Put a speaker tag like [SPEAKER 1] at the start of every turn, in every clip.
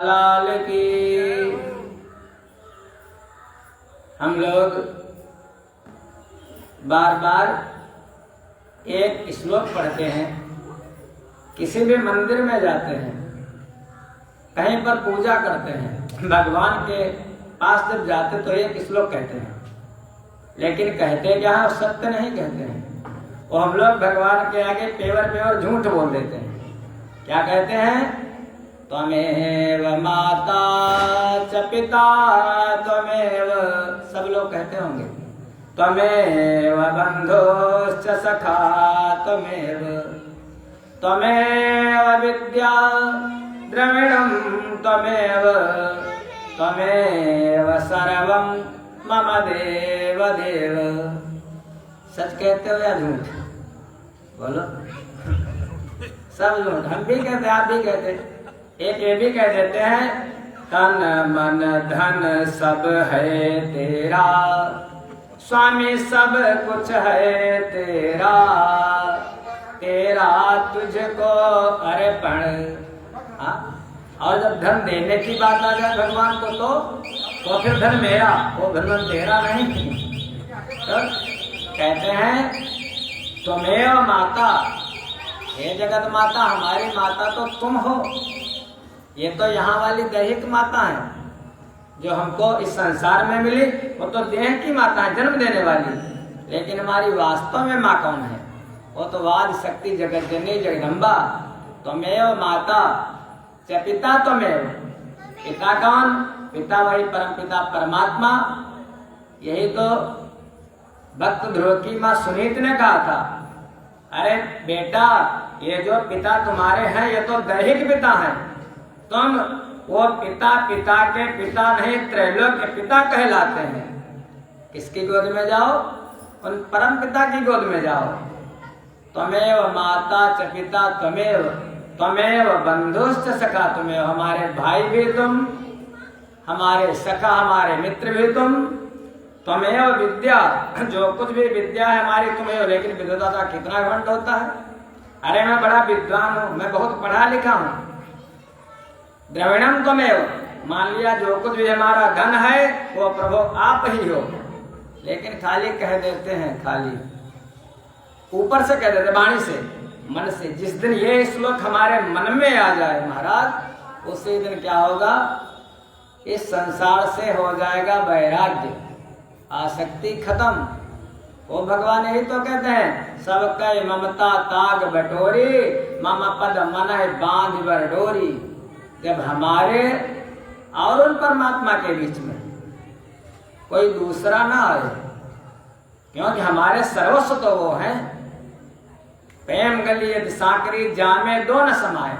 [SPEAKER 1] लाल की। हम लोग बार बार एक श्लोक पढ़ते हैं, किसी भी मंदिर में जाते हैं, कहीं पर पूजा करते हैं, भगवान के पास जब जाते तो एक श्लोक कहते हैं, लेकिन कहते क्या है, सत्य नहीं कहते हैं। वो हम लोग भगवान के आगे पेवर झूठ बोल देते हैं। क्या कहते हैं? त्वमेव माता च पिता त्वमेव, सब लोग कहते होंगे, त्वमेव बंधुश्च सखा त्वमेव, त्वमेव विद्या द्रविणं त्वमेव, त्वमेव सर्वं मम देव देव। सच कहते हो या झूठ? बोलो। सब झूठ। हम भी कहते, आप भी कहते। एक ये भी कह देते हैं, तन मन धन सब है तेरा, स्वामी सब कुछ है तेरा, तेरा तुझको अर्पण। और जब धन देने की बात आ जाए भगवान को तो फिर धन मेरा, वो धन तेरा नहीं। तो कहते हैं तुमेव माता, हे जगत माता, हमारी माता तो तुम हो। ये तो यहाँ वाली दैहिक माता है जो हमको इस संसार में मिली, वो तो देह की माता है, जन्म देने वाली। लेकिन हमारी वास्तव में माँ कौन है? वो तो वाद शक्ति जगत जननी जगदम्बा। त्वमेव माता च पिता त्वमेव। पिता कौन? पिता वही परम पिता परमात्मा। यही तो भक्त ध्रुव की माँ सुनीत ने कहा था, अरे बेटा, ये जो पिता तुम्हारे हैं ये तो दैहिक पिता हैं, तुम वो पिता के पिता नहीं, त्रैलोक के पिता कहलाते हैं। किसकी गोद में जाओ? उन परम पिता की गोद में जाओ। त्वमेव माता च पिता त्वमेव, त्वमेव बंधुश्च सखा त्वमेव। हमारे भाई भी तुम, हमारे सखा हमारे मित्र भी तुम। त्वमेव विद्या, जो कुछ भी विद्या है हमारी तुम्हें। लेकिन विद्वता का कितना घमंड होता है। अरे मैं बड़ा विद्वान हूँ, मैं बहुत पढ़ा लिखा हूँ। द्रविणम त्वमेव, मान लिया जो कुछ भी हमारा धन है वो प्रभु आप ही हो। लेकिन खाली कह देते हैं, खाली ऊपर से कह देते, वाणी से, मन से। जिस दिन ये श्लोक हमारे मन में आ जाए महाराज, उसी दिन क्या होगा? इस संसार से हो जाएगा वैराग्य, आसक्ति खत्म। वो भगवान यही तो कहते हैं, सब कई ममता ताग बटोरी, मम पद मन बांध बर डोरी। जब हमारे और उन परमात्मा के बीच में कोई दूसरा ना आए, क्योंकि हमारे सर्वस्व तो वो हैं। प्रेम गलियत साकरी जामे दो न समाए।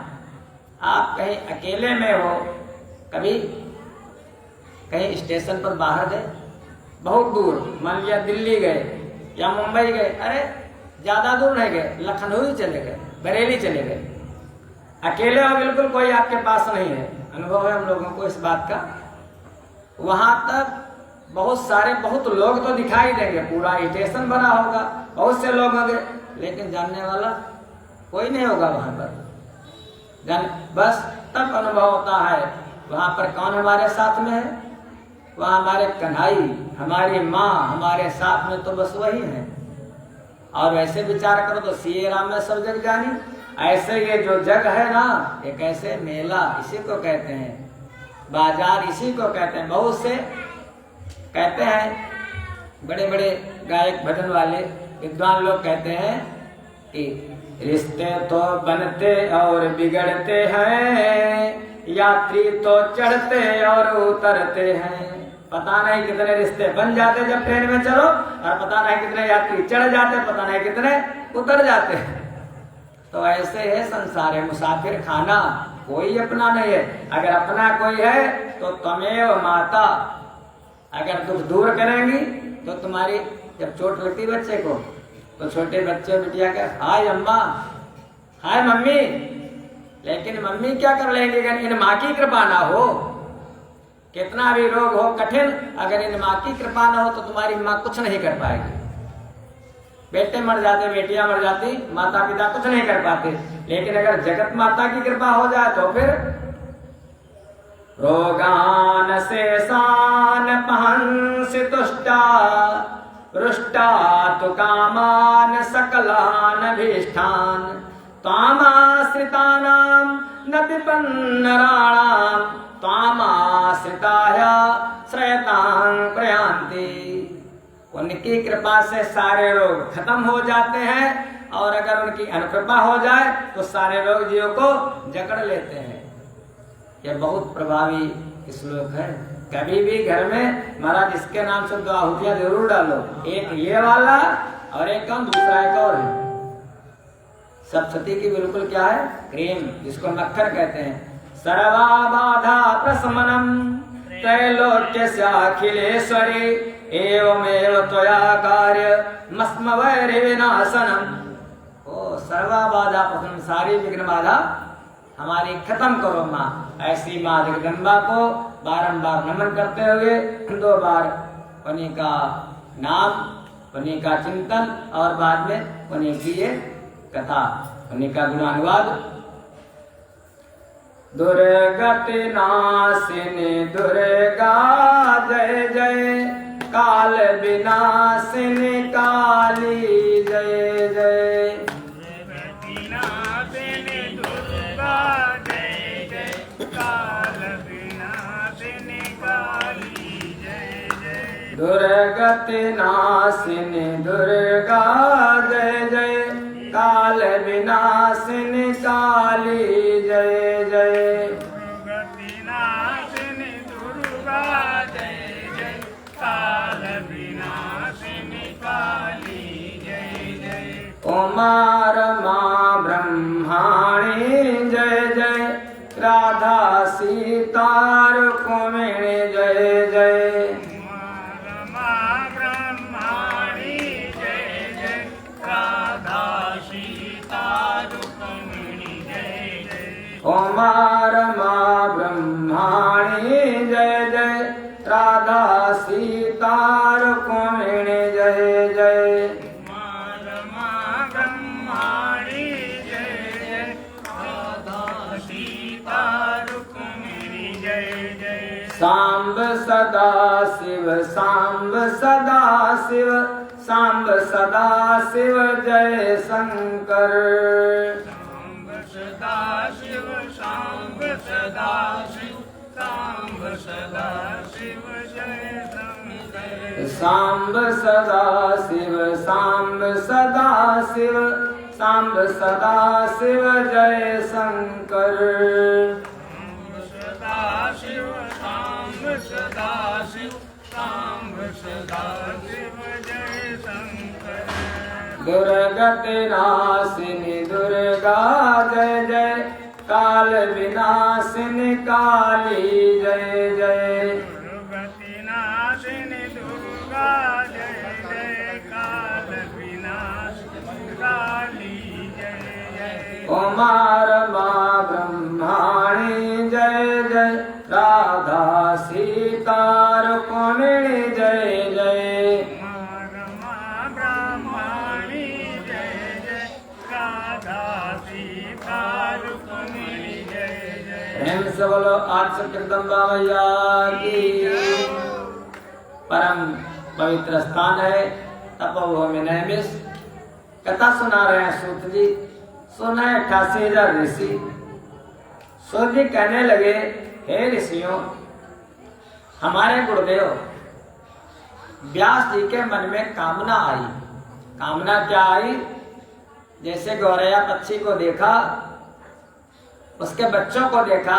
[SPEAKER 1] आप कहीं अकेले में हो, कभी कहीं स्टेशन पर बाहर गए, बहुत दूर, मान लिया दिल्ली गए या मुंबई गए, अरे ज्यादा दूर नहीं गए, लखनऊ ही चले गए, बरेली चले गए, अकेले हो, बिल्कुल कोई आपके पास नहीं है। अनुभव है हम लोगों को इस बात का। वहां तक बहुत सारे बहुत लोग तो दिखाई देंगे, पूरा स्टेशन भरा होगा, बहुत से लोग होंगे, लेकिन जानने वाला कोई नहीं होगा वहां पर। बस तब अनुभव होता है वहां पर कौन हमारे साथ में है। वहाँ हमारे कन्हई, हमारी माँ, हमारे साथ में तो बस वही है। और वैसे विचार करो तो सीए राम में सब जग जानी। ऐसे ये जो जग है ना, एक ऐसे मेला, इसी को कहते हैं बाजार, इसी को कहते हैं। बहुत से कहते हैं, बड़े बड़े गायक भजन वाले विद्वान लोग कहते हैं कि रिश्ते तो बनते और बिगड़ते हैं, यात्री तो चढ़ते और उतरते हैं। पता नहीं कितने रिश्ते बन जाते जब ट्रेन में चलो, और पता नहीं कितने यात्री चढ़ जाते, पता नहीं कितने उतर जाते हैं। तो ऐसे है संसार है, मुसाफिर खाना, कोई अपना नहीं है। अगर अपना कोई है तो त्वमेव माता। अगर दुख दूर करेंगी तो तुम्हारी, जब चोट लगती बच्चे को तो छोटे बच्चे बिटिया के हाय अम्मा, हाय मम्मी, लेकिन मम्मी क्या कर लेंगे अगर इन माँ की कृपा ना हो। कितना भी रोग हो कठिन, अगर इन माँ की कृपा ना हो तो तुम्हारी माँ कुछ नहीं कर पाएगी। बेटे मर जाते, बेटियां मर जाती, माता पिता कुछ नहीं कर पाते। लेकिन अगर जगत माता की कृपा हो जाए तो फिर रोगान शेषान पहंसि तुष्टा रुष्टा तु कामान सकलान भीष्टान त्वामाश्रितानां न विपन्नराणां त्वामाश्रिताय श्रयतां प्रयान्ति। उनकी कृपा से सारे रोग खत्म हो जाते हैं और अगर उनकी अनुकृपा हो जाए तो सारे रोग जीव को जकड़ लेते हैं। यह बहुत प्रभावी श्लोक है। कभी भी घर में महाराज इसके नाम से 2 आहुतियां जरूर डालो, एक ये वाला और एक कौन दूसरा एक और है। सप्तशती की बिल्कुल क्या है क्रीम, जिसको मक्खर कहते हैं। सर्वा बाधा प्रशमनम त्रैलोक्यस्याखिलेश्वरी एवमेव त्वया कार्य मस्म वैरि विनाशनम। ओ सर्वा बाधा प्रशमनम, सारी विघ्न बाधा हमारी खत्म करो माँ। ऐसी माँ जगदम्बा को बारंबार नमन करते हुए 2 बार उन्हीं का नाम, उन्हीं का चिंतन और बाद में उन्हीं की ये कथा, उन्हीं का गुणानुवाद। दुर्गति नाशिनी दुर्गा जय जय, काल विनाशिनी काली जय जय।
[SPEAKER 2] दुर्गति नाशिनी दुर्गा जय जय, काल विनाशिनी काली जय जय।
[SPEAKER 1] दुर्गति नाशिनी दुर्गा जय जय, काल विनाशिनी काली जय जय।
[SPEAKER 2] दुर्गति नाशिनी दुर्गा जय जय, काल विनाशिनी काली जय जय।
[SPEAKER 1] कुमार माँ ब्रह्माणी जय जय, राधा सीता रुक्मिणी जय जय।
[SPEAKER 2] कुमार माँ ब्रह्माणी जय जय, राधा सीता रुक्मिणी जय जय।
[SPEAKER 1] कुमार माँ ब्रह्माणी जय जय, राधा सीता रुक्मिणी जय जय।
[SPEAKER 2] कुमार माँ ब्रह्माणी जय जय, राधा सीता रुक्मिणी जय जय।
[SPEAKER 1] सांब सदा शिव सांब सदा शिव, सांब सदा शिव जय शंकर।
[SPEAKER 2] सांब सदा शिव, सांब सदा शिव, सांब सदा शिव जय शंकर।
[SPEAKER 1] सांब सदा शिव सांब सदा शिव, सांब सदा शिव जय शंकर।
[SPEAKER 2] सांब सदा शिव, सांब सदा शिव, सांब सदा शिव जय शंकर।
[SPEAKER 1] दुर्गति नाशिनी दुर्गा जय जय, काल विनाशिनी काली जय जय।
[SPEAKER 2] दुर्गति नाशिनी दुर्गा जय जय, काल विनाशिनी काली जय जय।
[SPEAKER 1] कुमार माँ ब्रह्माणी जय जय, राधा सीता रुक्मिणी जय जय।
[SPEAKER 2] कुमार माँ ब्रह्माणी जय जय, राधा सीता रुक्मिणी जय जय।
[SPEAKER 1] प्रेम से बोलो आज जगदम्बा मैया की। परम पवित्र स्थान है तपोभूमि नैमिष। कथा सुना रहे हैं सूत जी। सुना 88,000 ऋषि। सूत जी कहने लगे, हे ऋषियों, हमारे गुरुदेव व्यास जी के मन में कामना आई। कामना क्या आई? जैसे गौरैया पक्षी को देखा, उसके बच्चों को देखा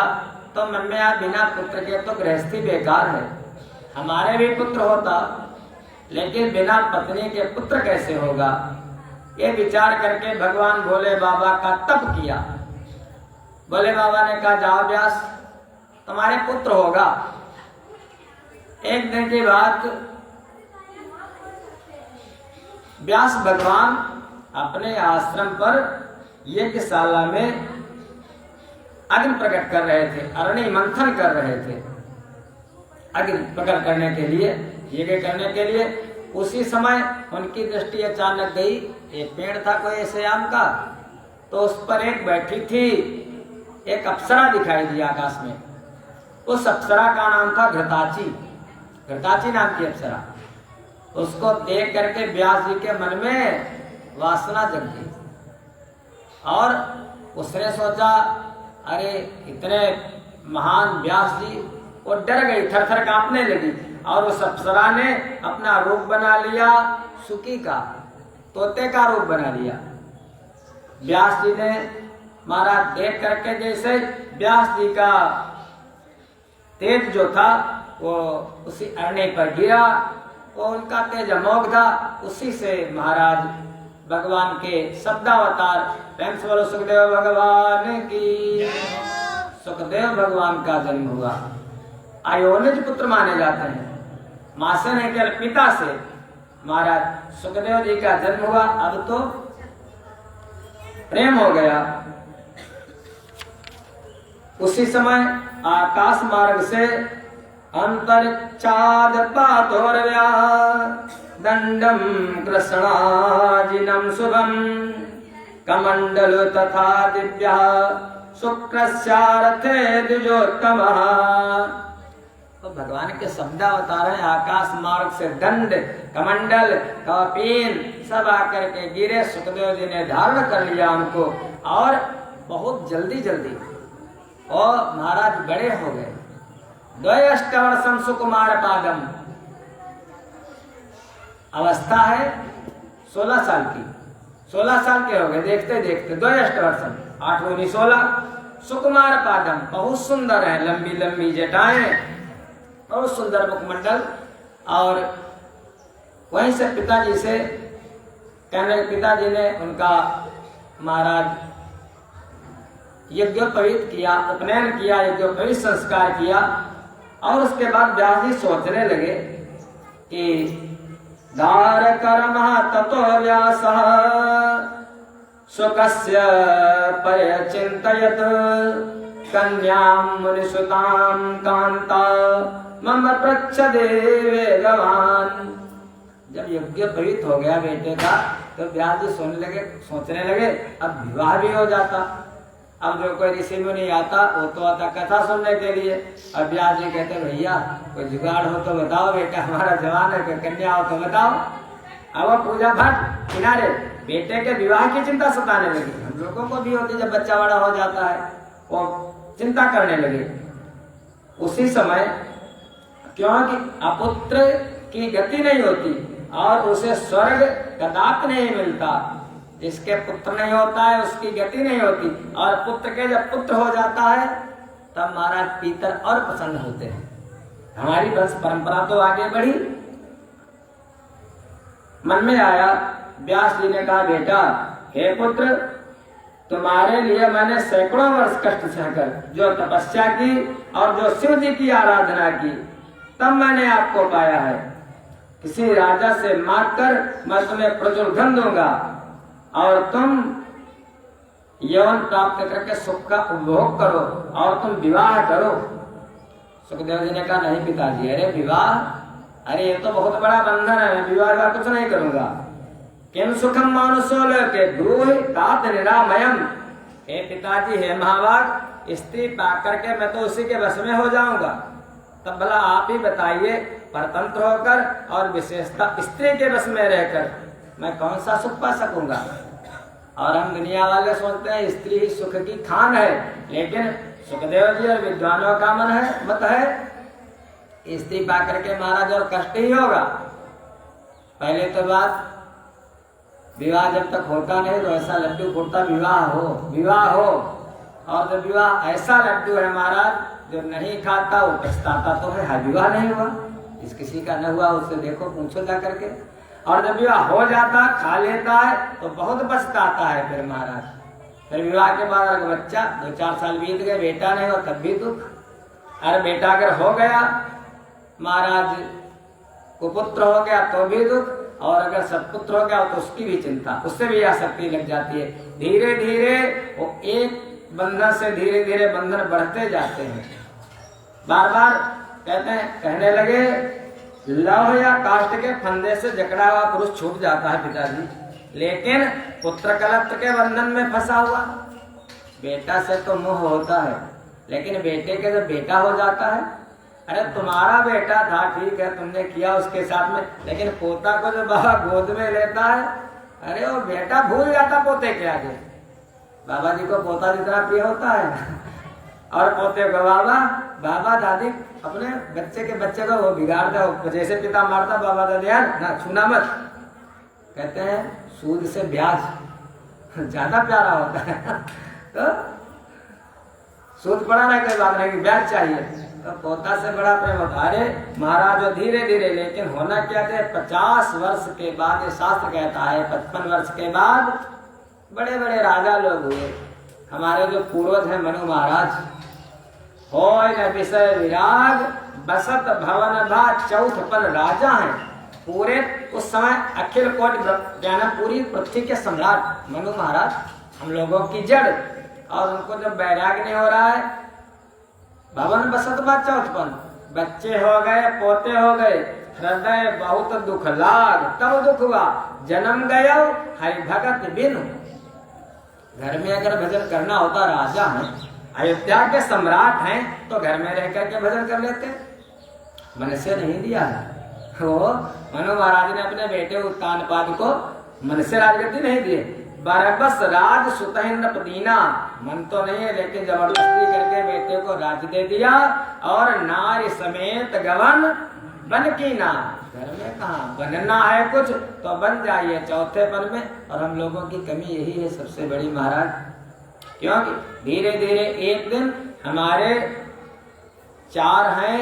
[SPEAKER 1] तो मन में आया बिना पुत्र के तो गृहस्थी बेकार है। हमारे भी पुत्र होता, लेकिन बिना पत्नी के पुत्र कैसे होगा? ये विचार करके भगवान भोले बाबा का तप किया। भोले बाबा ने कहा, जाओ व्यास, तुम्हारे पुत्र होगा। एक दिन की बात, व्यास भगवान अपने आश्रम पर यज्ञशाला में अग्नि प्रकट कर रहे थे, अग्नि मंथन कर रहे थे। अग्नि प्रकट करने के लिए, यज्ञ करने के लिए उसी समय उनकी दृष्टि अचानक गई। एक पेड़ था कोई ऐसे आम का, तो उस पर एक बैठी थी, एक अप्सरा दिखाई दी आकाश में। उस अप्सरा का नाम था घृताची, घृताची नाम की अप्सरा। उसको देख करके व्यास जी के मन में वासना जग गई और उसने सोचा अरे इतने महान व्यास जी, वो डर गई, थर थर कांपने लगी और उस अप्सरा ने अपना रूप बना लिया सुकी का, तोते का रूप बना लिया। व्यास जी ने महाराज देख करके जैसे व्यास जी का तेज जो था वो उसी अरण्य पर गिरा, वो उनका तेज अमोघ था। उसी से महाराज भगवान के शब्दावतार, प्रेम से बोलो सुखदेव भगवान की, सुखदेव भगवान का जन्म हुआ। अयोनिज पुत्र माने जाते हैं, मां से नहीं केवल पिता से महाराज सुखदेव जी का जन्म हुआ। अब तो प्रेम हो गया। उसी समय आकाश मार्ग से अंतरिक्षाद पातोरव्या दंडम कृष्णाजिनम शुभम कमंडल तथा दिव्या शुक्रस्यार्थे द्विजोत्तमः। तो भगवान के शब्दावतार है। आकाश मार्ग से दंड, कमंडल, कौपीन सब आकर के गिरे। सुखदेव जी ने धारण कर लिया उनको और बहुत जल्दी जल्दी और महाराज बड़े हो गए। 2 अष्टवर्षम सुकुमार पादम, अवस्था है 16 साल की, 16 साल के हो गए देखते देखते। 2 अष्टवर्षम, 8 दूनी 16। सुकुमार पादम, बहुत सुंदर है, लंबी लंबी जटाएं, बहुत सुंदर मुखमंडल। और वहीं से पिताजी से कहने, पिताजी ने उनका महाराज यज्ञोपवीत किया, उपनयन किया, यज्ञोपवीत संस्कार किया। और उसके बाद व्यास जी सोचने लगे कि धार कर्मः ततो व्यासः सुकस्य परिचिन्तयत् कन्यां मुनिसुतां कान्ता मम पृच्छदे वेगवान। जब यज्ञोपवीत हो गया बेटे का तो व्यास जी सोचने लगे अब विवाह भी हो जाता। अब जो कोई ऋषि मुनि आता वो तो आता कथा सुनने के लिए। अब व्यास जी कहते भैया कोई जुगाड़ हो तो बताओ, बेटा हमारा जवान है, कोई कन्या हो तो बताओ। अब वो पूजा पाठ किनारे, बेटे के विवाह की चिंता सताने लगी। हम लोगों को भी होती, जब बच्चा बड़ा हो जाता है वो चिंता करने लगे। उसी समय क्योंकि अपुत्र की गति नहीं होती और उसे स्वर्ग कदापि नहीं मिलता। जिसके पुत्र नहीं होता है उसकी गति नहीं होती, और पुत्र के जब पुत्र हो जाता है तब महाराज पितर और प्रसन्न होते हैं। हमारी वंश परंपरा तो आगे बढ़ी। मन में आया, व्यास जी ने कहा बेटा हे पुत्र, तुम्हारे लिए मैंने सैकड़ों वर्ष कष्ट सहकर जो तपस्या की और जो शिव जी की आराधना की, तब मैंने आपको पाया है। किसी राजा से मांगकर मैं तुम्हें प्रचुर धन दूंगा और तुम यौन प्राप्त करके सुख का उपभोग करो और तुम विवाह करो। सुखदेव जी ने कहा नहीं पिताजी, अरे विवाह, अरे ये तो बहुत बड़ा बंधन है, मैं विवाह का कुछ नहीं करूंगा। किम सुखम मानुषो लोके ब्रूहि तात निरामयम। हे पिताजी, हे महाभाग, स्त्री पा करके मैं तो उसी के वश में हो जाऊंगा। तब भला आप ही बताइए, परतंत्र होकर और विशेषता स्त्री के वश में रहकर मैं कौन सा सुख पा सकूंगा। और हम दुनिया वाले सोचते हैं स्त्री ही सुख की खान है, लेकिन सुखदेव जी और विद्वानों का मत है स्त्री पा करके महाराज और कष्ट ही होगा। पहले तो बात, विवाह जब तक होता नहीं तो ऐसा लड्डू फूटता विवाह हो। और जब विवाह ऐसा लड्डू है महाराज जो नहीं खाता वो पछताता तो है, विवाह नहीं हुआ। जिस किसी का न हुआ उससे देखो, पूछो जा करके। और जब विवाह हो जाता, खा लेता है तो बहुत पछताता है फिर महाराज। फिर विवाह के बाद अगर बच्चा 2-4 साल बीत गए, बेटा नहीं हो तब भी दुख। अरे बेटा अगर हो गया महाराज, कुपुत्र हो गया तो भी दुख, और अगर सत्पुत्र हो गया तो उसकी भी चिंता, उससे भी आसक्ति लग जाती है। धीरे धीरे वो एक बंधन से धीरे धीरे बंधन बढ़ते जाते हैं। बार बार कहने लगे लौह या काष्ठ के फंदे से जकड़ा हुआ पुरुष छूट जाता है पिताजी, लेकिन पुत्र कलत्र के बंधन में फंसा हुआ बेटा से तो मोह होता है। लेकिन बेटे के जब बेटा हो जाता है, अरे तुम्हारा बेटा था ठीक है, तुमने किया उसके साथ में, लेकिन पोता को जो बाबा गोद में लेता है, अरे वो बेटा भूल जाता पोते के आगे। बाबा जी को पोता जितना प्रिय होता है और पोते को बाबा, बाबा दादी अपने बच्चे के बच्चे को वो बिगाड़ दो, जैसे पिता मारता बाबा दादी यार ना छूना मत। कहते हैं सूद से ब्याज ज्यादा प्यारा होता है। तो सूद पड़ा ना कोई बात नहीं, ब्याज चाहिए, तो पोता से बड़ा प्रेम होता है। अरे महाराज धीरे धीरे, लेकिन होना क्या थे 50 वर्ष के बाद, ये शास्त्र कहता है 55 वर्ष के बाद बड़े बड़े राजा लोग हुए। हमारे जो पूर्वज हैं मनु महाराज, हो न विषय विराग बसत भवन भा चौथपन राजा हैं। पूरे उस समय अखिल कोटि ज्ञान पूरी पृथ्वी के सम्राट मनु महाराज, हम लोगों की जड़। और उनको जब वैराग्य नहीं हो रहा है, भवन बसत भा चौथपन, बच्चे हो गए, पोते हो गए, हृदय बहुत दुख लाग, तब दुख हुआ जन्म गयो हरि भगत बिनु। घर में अगर भजन करना होता, राजा हैं, अयोध्या के सम्राट हैं, तो घर में रह करके भजन कर लेते। मन से नहीं दिया है वो मनु महाराज ने अपने बेटे उत्तानपाद को मन से राजगद्दी नहीं दिए। बरबस राज सुतहिंद्र पदीना, मन तो नहीं है लेकिन जबरदस्ती करके बेटे को राज दे दिया। और नारी समेत गवन बन की ना, घर में कहा बनना है कुछ तो बन जाइए चौथे पन में। और हम लोगों की कमी यही है सबसे बड़ी महाराज, क्योंकि धीरे धीरे एक दिन हमारे 4 हैं,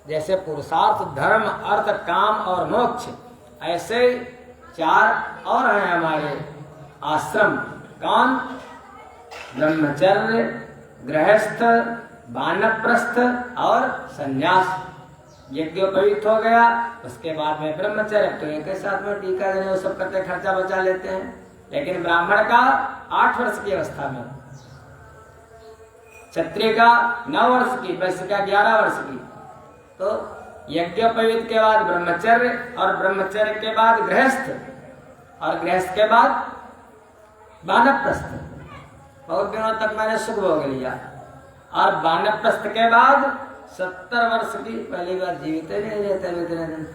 [SPEAKER 1] जैसे पुरुषार्थ धर्म अर्थ काम और मोक्ष, ऐसे 4 और हैं हमारे आश्रम। कौन? ब्रह्मचर्य, गृहस्थ, वानप्रस्थ और संन्यास। यज्ञोपवीत हो गया, उसके बाद में ब्रह्मचर्य, तो एक साथ में टीका देने वो सब करते खर्चा बचा लेते हैं। लेकिन ब्राह्मण का 8 वर्ष की अवस्था में, क्षत्रिय का 9 वर्ष की, वैश्य का 11 वर्ष की। तो यज्ञोपवीत के बाद ब्रह्मचर्य, और ब्रह्मचर्य के बाद गृहस्थ, और गृहस्थ के बाद वानप्रस्थ। बहुत दिनों तक मैंने सुख भोग लिया। और वानप्रस्थ के बाद 70 वर्ष की, पहली बार जीवित नहीं रहते इतने दिन,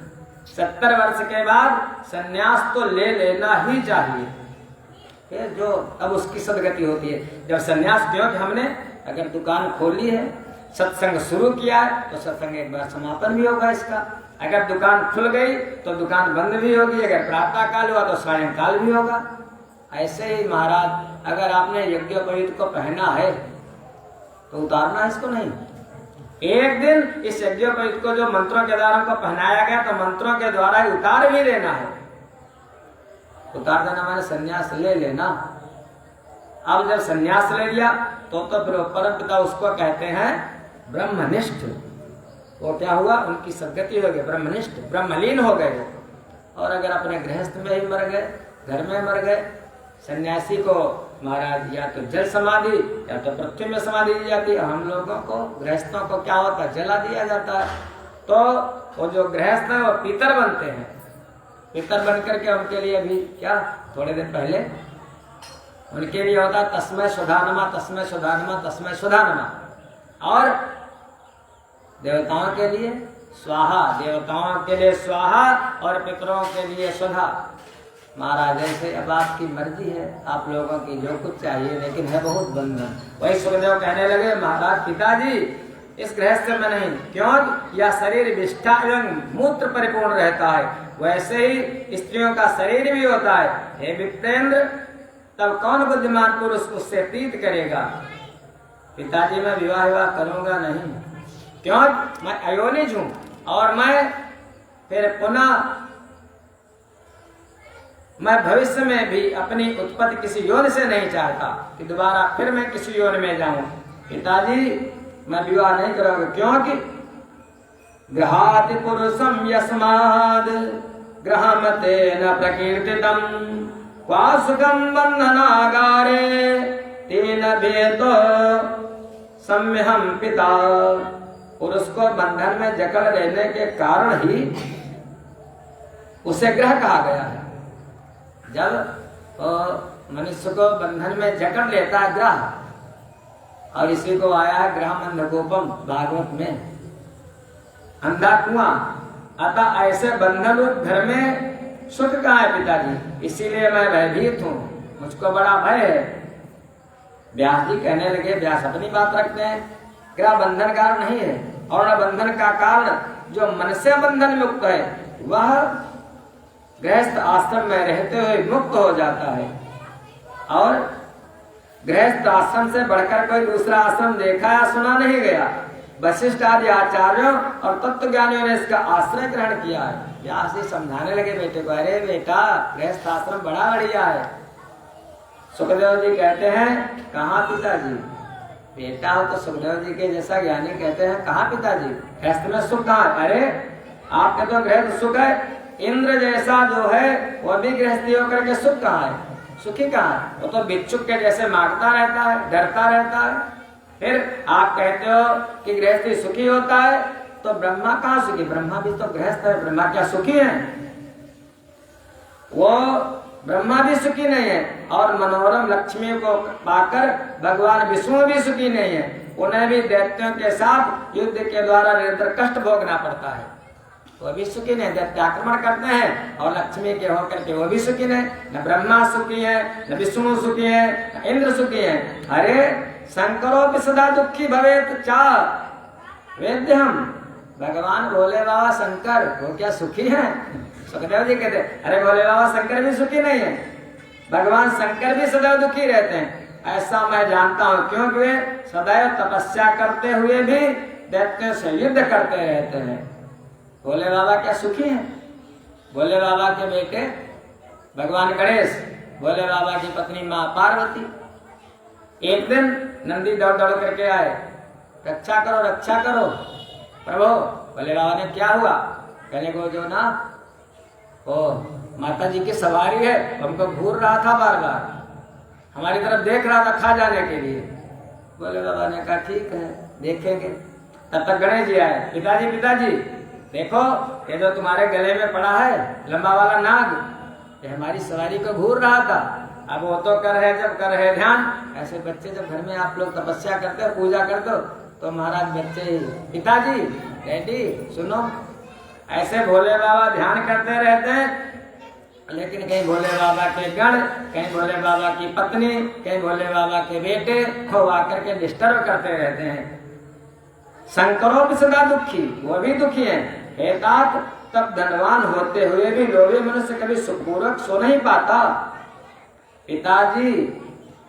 [SPEAKER 1] 70 वर्ष के बाद संन्यास तो ले लेना ही चाहिए। फिर जो अब उसकी सदगति होती है जब संन्यास, क्योंकि हमने अगर दुकान खोली है, सत्संग शुरू किया है, तो सत्संग एक बार समापन भी होगा इसका। अगर दुकान खुल गई तो दुकान बंद भी होगी, अगर प्रातः काल हुआ तो सायंकाल भी होगा। ऐसे ही महाराज, अगर आपने यज्ञोपवीत को पहना है तो उतारना इसको नहीं। एक दिन इस यज्ञोपवीत को जो मंत्रों के द्वारा को पहनाया गया, तो मंत्रों के द्वारा ही उतार भी देना है। उतार देना मैंने संन्यास ले लेना। अब जब संन्यास ले लिया तो फिर परम पिता उसको कहते हैं ब्रह्मनिष्ठ। वो क्या हुआ? उनकी सद्गति हो गई, ब्रह्मनिष्ठ, ब्रह्मलीन हो गए वो। और अगर अपने गृहस्थ में ही मर गए, घर में मर गए, सन्यासी को महाराज या तो जल समाधि या तो पृथ्वी में समाधि दी जाती है। हम लोगों को गृहस्थों को क्या होता है? जला दिया जाता है। तो वो जो गृहस्थ है वो पितर बनते हैं। पितर बन करके उनके लिए भी क्या, थोड़े दिन पहले उनके लिए होता तस्मै सुधानमा, तस्मै सुधानमा, तस्मै सुधानमा। और देवताओं के लिए स्वाहा, देवताओं के लिए स्वाहा और पितरों के लिए सुधा। महाराज ऐसे अब आपकी मर्जी है, आप लोगों की जो कुछ चाहिए, लेकिन है बहुत बंधन। वही सुखदेव कहने लगे, महाराज पिताजी इस गृहस्थ में नहीं, क्यों? यह शरीर विष्ठा एवं मूत्र परिपूर्ण रहता है, वैसे ही स्त्रियों का शरीर भी होता है। हे विप्रेंद्र, तब कौन बुद्धिमान पुरुष उससे प्रीत करेगा? पिताजी मैं विवाह करूंगा नहीं, क्यों? मैं अयोनिज हूं और मैं फिर पुनः मैं भविष्य में भी अपनी उत्पत्ति किसी योनि से नहीं चाहता कि दोबारा फिर मैं किसी योनि में जाऊं। पिताजी मैं विवाह नहीं करूंगा, क्योंकि गृहाति पुरुषम यस्माद ग्रहमते न प्रकीर्तितम क्वासुकम बंधनागारे तेन भेदो सम्यहम पिता। पुरुष को बंधन में जकड़ रहने के कारण ही उसे ग्रह कहा गया है। जब मनुष्य को बंधन में जकड़ लेता है ग्रह, और इसी को आया है ग्राम अंधकोपम भागवत में, अंधा कुआं। अतः ऐसे बंधन रूप घर में सुख कहाँ है पिताजी, इसीलिए मैं भयभीत हूँ, मुझको बड़ा भय है। व्यास जी कहने लगे, व्यास अपनी बात रखते हैं, ग्रह बंधन कारण नहीं है, और न बंधन का कारण जो मन से बंधन मुक्त है वह गृहस्थ आश्रम में रहते हुए मुक्त हो जाता है। और गृहस्थ आश्रम से बढ़कर कोई दूसरा आश्रम देखा या सुना नहीं गया। वशिष्ठ आदि आचार्यों और तत्व ज्ञानियों ने इसका आश्रय ग्रहण किया है। व्यास जी समझाने लगे बेटे को, अरे बेटा गृहस्थ आश्रम बड़ा बढ़िया है। सुखदेव जी कहते हैं, कहाँ पिताजी, बेटा हो तो सुखदेव जी के जैसा ज्ञानी कहते हैं, कहाँ पिताजी गृहस्थ में सुख कहाँ? अरे आपके तो गृहस्थ सुख है, इंद्र जैसा जो है वह भी गृहस्थी होकर के सुख कहाँ है, सुखी कहाँ है? वो तो बिच्छुक के जैसे मांगता रहता है, डरता रहता है। फिर आप कहते हो कि गृहस्थी सुखी होता है, तो ब्रह्मा कहाँ सुखी? ब्रह्मा भी तो गृहस्थ है, ब्रह्मा क्या सुखी है? वो ब्रह्मा भी सुखी नहीं है, और मनोरम लक्ष्मी को पाकर भगवान विष्णु भी सुखी नहीं है। उन्हें भी दैत्यों के साथ युद्ध के द्वारा निरंतर कष्ट भोगना पड़ता है, वो भी सुखी नहीं। दैत्य आक्रमण करते हैं और लक्ष्मी के होकर के वो भी सुखी नहीं। न ब्रह्मा सुखी है, न विष्णु सुखी है, न इंद्र सुखी है। अरे शंकरो भी सदा दुखी भवेत चा वेद्यम, भगवान भोले बाबा शंकर वो क्या सुखी है? सुखदेव जी कहते, अरे भोले बाबा शंकर भी सुखी नहीं है, भगवान शंकर भी सदैव दुखी रहते हैं। ऐसा मैं जानता हूँ, क्योंकि वे सदैव तपस्या करते हुए भी दैत्यों से युद्ध करते रहते हैं। भोले बाबा क्या सुखी हैं? भोले बाबा के बेटे भगवान गणेश, भोले बाबा की पत्नी माँ पार्वती, एक दिन नंदी दौड़ दौड़ करके आए, रक्षा करो रक्षा करो प्रभु। भोले बाबा ने, क्या हुआ? कहने को, जो ना ओ माता जी की सवारी है, हमको घूर रहा था, बार बार हमारी तरफ देख रहा था खा जाने के लिए। भोले बाबा ने कहा ठीक है देखेंगे। तब तक गणेश जी आए, पिताजी पिताजी देखो ये जो तुम्हारे गले में पड़ा है लंबा वाला नाग, ये हमारी सवारी को घूर रहा था। अब वो तो कर है, जब कर है ध्यान। ऐसे बच्चे जब घर में आप लोग तपस्या करते हो, पूजा करते हो, तो महाराज बच्चे, पिताजी डैडी सुनो, ऐसे भोले बाबा ध्यान करते रहते हैं, लेकिन कहीं भोले बाबा के गण, कहीं भोले बाबा की पत्नी, कहीं भोले बाबा के बेटे हो आकर के डिस्टर्ब करते रहते हैं। शंकरों भी सदा दुखी, वो भी दुखी है। हेतात तब धनवान होते हुए भी लोभी मनुष्य कभी सुखपूर्वक सो नहीं पाता। पिताजी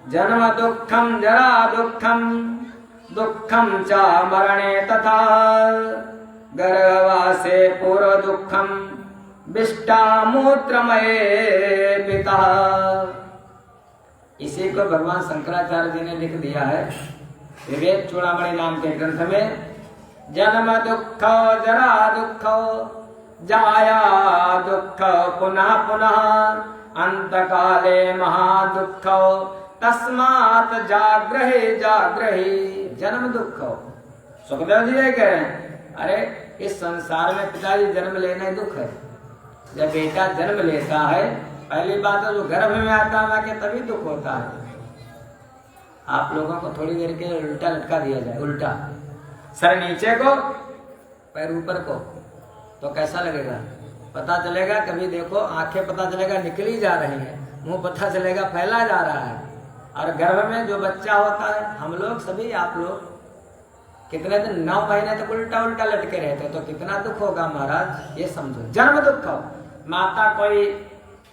[SPEAKER 1] जन्म दुखम जरा दुखम दुखम च मरणे तथा गर्भवासे पूर्व दुखम विष्टा मूत्रमय पिता। इसी को भगवान शंकराचार्य जी ने लिख दिया है विवेक चूड़ामणि नाम के ग्रंथ में। जन्म दुख जरा दुख जाया दुख पुनः पुनः अंत काले महादुख तस्मात् जाग्रहे जाग्रहे। जन्म दुख, सुखदेव जी ये कह रहे हैं, अरे इस संसार में पिताजी जन्म लेना ही दुख है। जब बेटा जन्म लेता है, पहली बात है जो गर्भ में आता है तभी दुख होता है। आप लोगों को थोड़ी देर के उल्टा लटका दिया जाए, उल्टा सर नीचे को पैर ऊपर को, तो कैसा लगेगा? पता चलेगा, कभी देखो आंखें पता चलेगा निकली जा रही है, मुंह पता चलेगा फैला जा रहा है। और गर्भ में जो बच्चा होता है, हम लोग सभी, आप लोग कितने दिन 9 महीने तक उल्टा उल्टा लटके रहते, तो कितना दुख होगा महाराज, ये समझो। जन्म दुख, माता कोई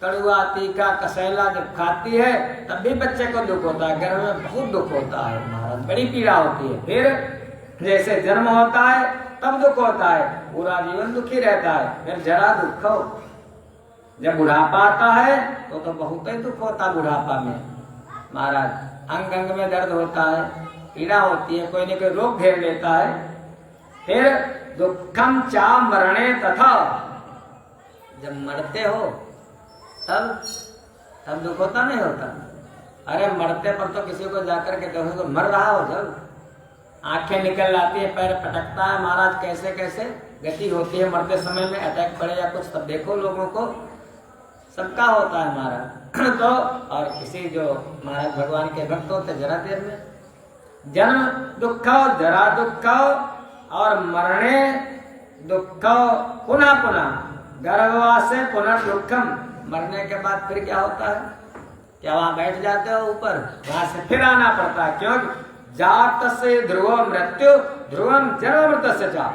[SPEAKER 1] कड़ुआ तीखा कसैला जब खाती है तब भी बच्चे को दुख होता है, गर्भ में बहुत दुख होता है महाराज, बड़ी पीड़ा होती है। फिर जैसे जन्म होता है तब दुख होता है, पूरा जीवन दुखी रहता है। फिर जरा दुख, जब बुढ़ापा आता है तो बहुत ही दुख होता है बुढ़ापा में महाराज। अंग अंग में दर्द होता है, पीड़ा होती है, कोई न कोई रोग घेर लेता है। फिर दुखम चा मरणे तथा, जब मरते हो तब दुख होता नहीं होता? अरे मरते पर तो किसी को जाकर के देखो, मर रहा हो, जब आंखें निकल आती है, पैर पटकता है महाराज, कैसे कैसे गति होती है मरते समय में, अटैक पड़े या कुछ, तब देखो लोगों को सबका होता है महाराज। तो और किसी जो महाराज भगवान के भक्त होते जरा देर में, जन्म दुःखौ जरा दुःखौ और मरणे दुःखौ पुनः पुनः गर्भवासे पुनर्दुःखम। मरने के बाद फिर क्या होता है? क्या वहां बैठ जाते हो ऊपर? वहां से फिर आना पड़ता है। क्यों? जात से ध्रुव मृत्यु ध्रुवम जन्म मृत से जा।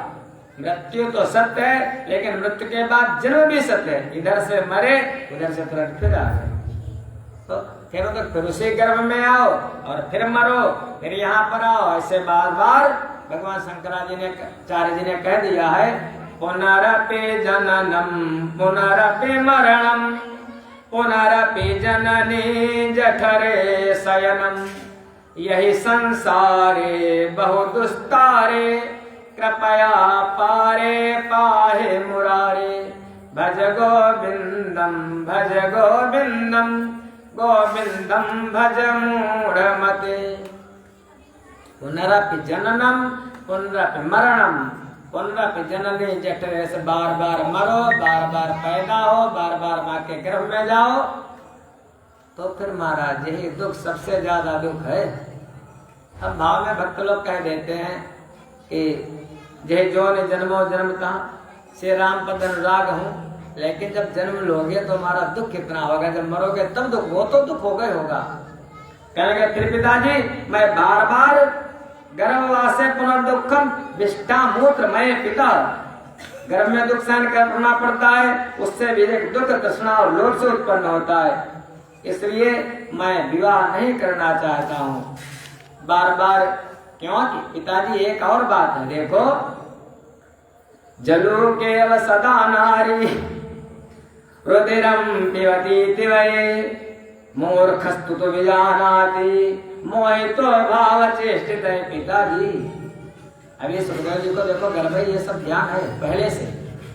[SPEAKER 1] मृत्यु तो सत्य है, लेकिन मृत्यु के बाद जन्म भी सत्य है। इधर से मरे, उधर से तुरंत फिर आ गए, तो फिर उसी गर्भ में आओ और फिर मरो, फिर यहाँ पर आओ। ऐसे बार बार भगवान शंकराचार्य जी ने कह दिया है, पुनरपि जननम पुनरपि मरणम पुनरपि जननी जठरे शयनम। यही संसारे बहु दुस्तारे कृपया पारे पाहे मुरारे। भज गोविंदम गोविंदम भज मूढ़मते। पुनरपि जननम पुनरपि मरणम पुनरपि जननी जठरे। से बार बार मरो, बार बार पैदा हो, बार बार माँ के गर्भ में जाओ, तो फिर महाराज यही दुख सबसे ज्यादा दुख है। अब भाव में भक्त लोग कह देते हैं कि जय जो ने जन्मो जन्मता से राम पद अनुराग हूँ, लेकिन जब जन्म लोगे तो हमारा दुख कितना होगा, जब मरोगे तब दुख, वो तो दुख होगा ही होगा। कहेंगे फिर पिताजी मैं बार बार गर्भवासे पुनर्दुःखम विष्ठा मूत्र मैं पिता, गर्भ में दुख सहन करना पड़ता है, उससे भी एक दुख तृष्णा और लोभ से उत्पन्न होता है, इसलिए मैं विवाह नहीं करना चाहता हूँ बार बार। क्योंकि पिताजी एक और बात है, देखो जलु केव सदा नारी रुधिरम पिबती तिवये मूर्खस्तु तो विजानाति मोहितो भाव चेष्टित है। पिताजी अभी सुखदेव जी को देखो गर्भ ये सब ज्ञान है पहले से,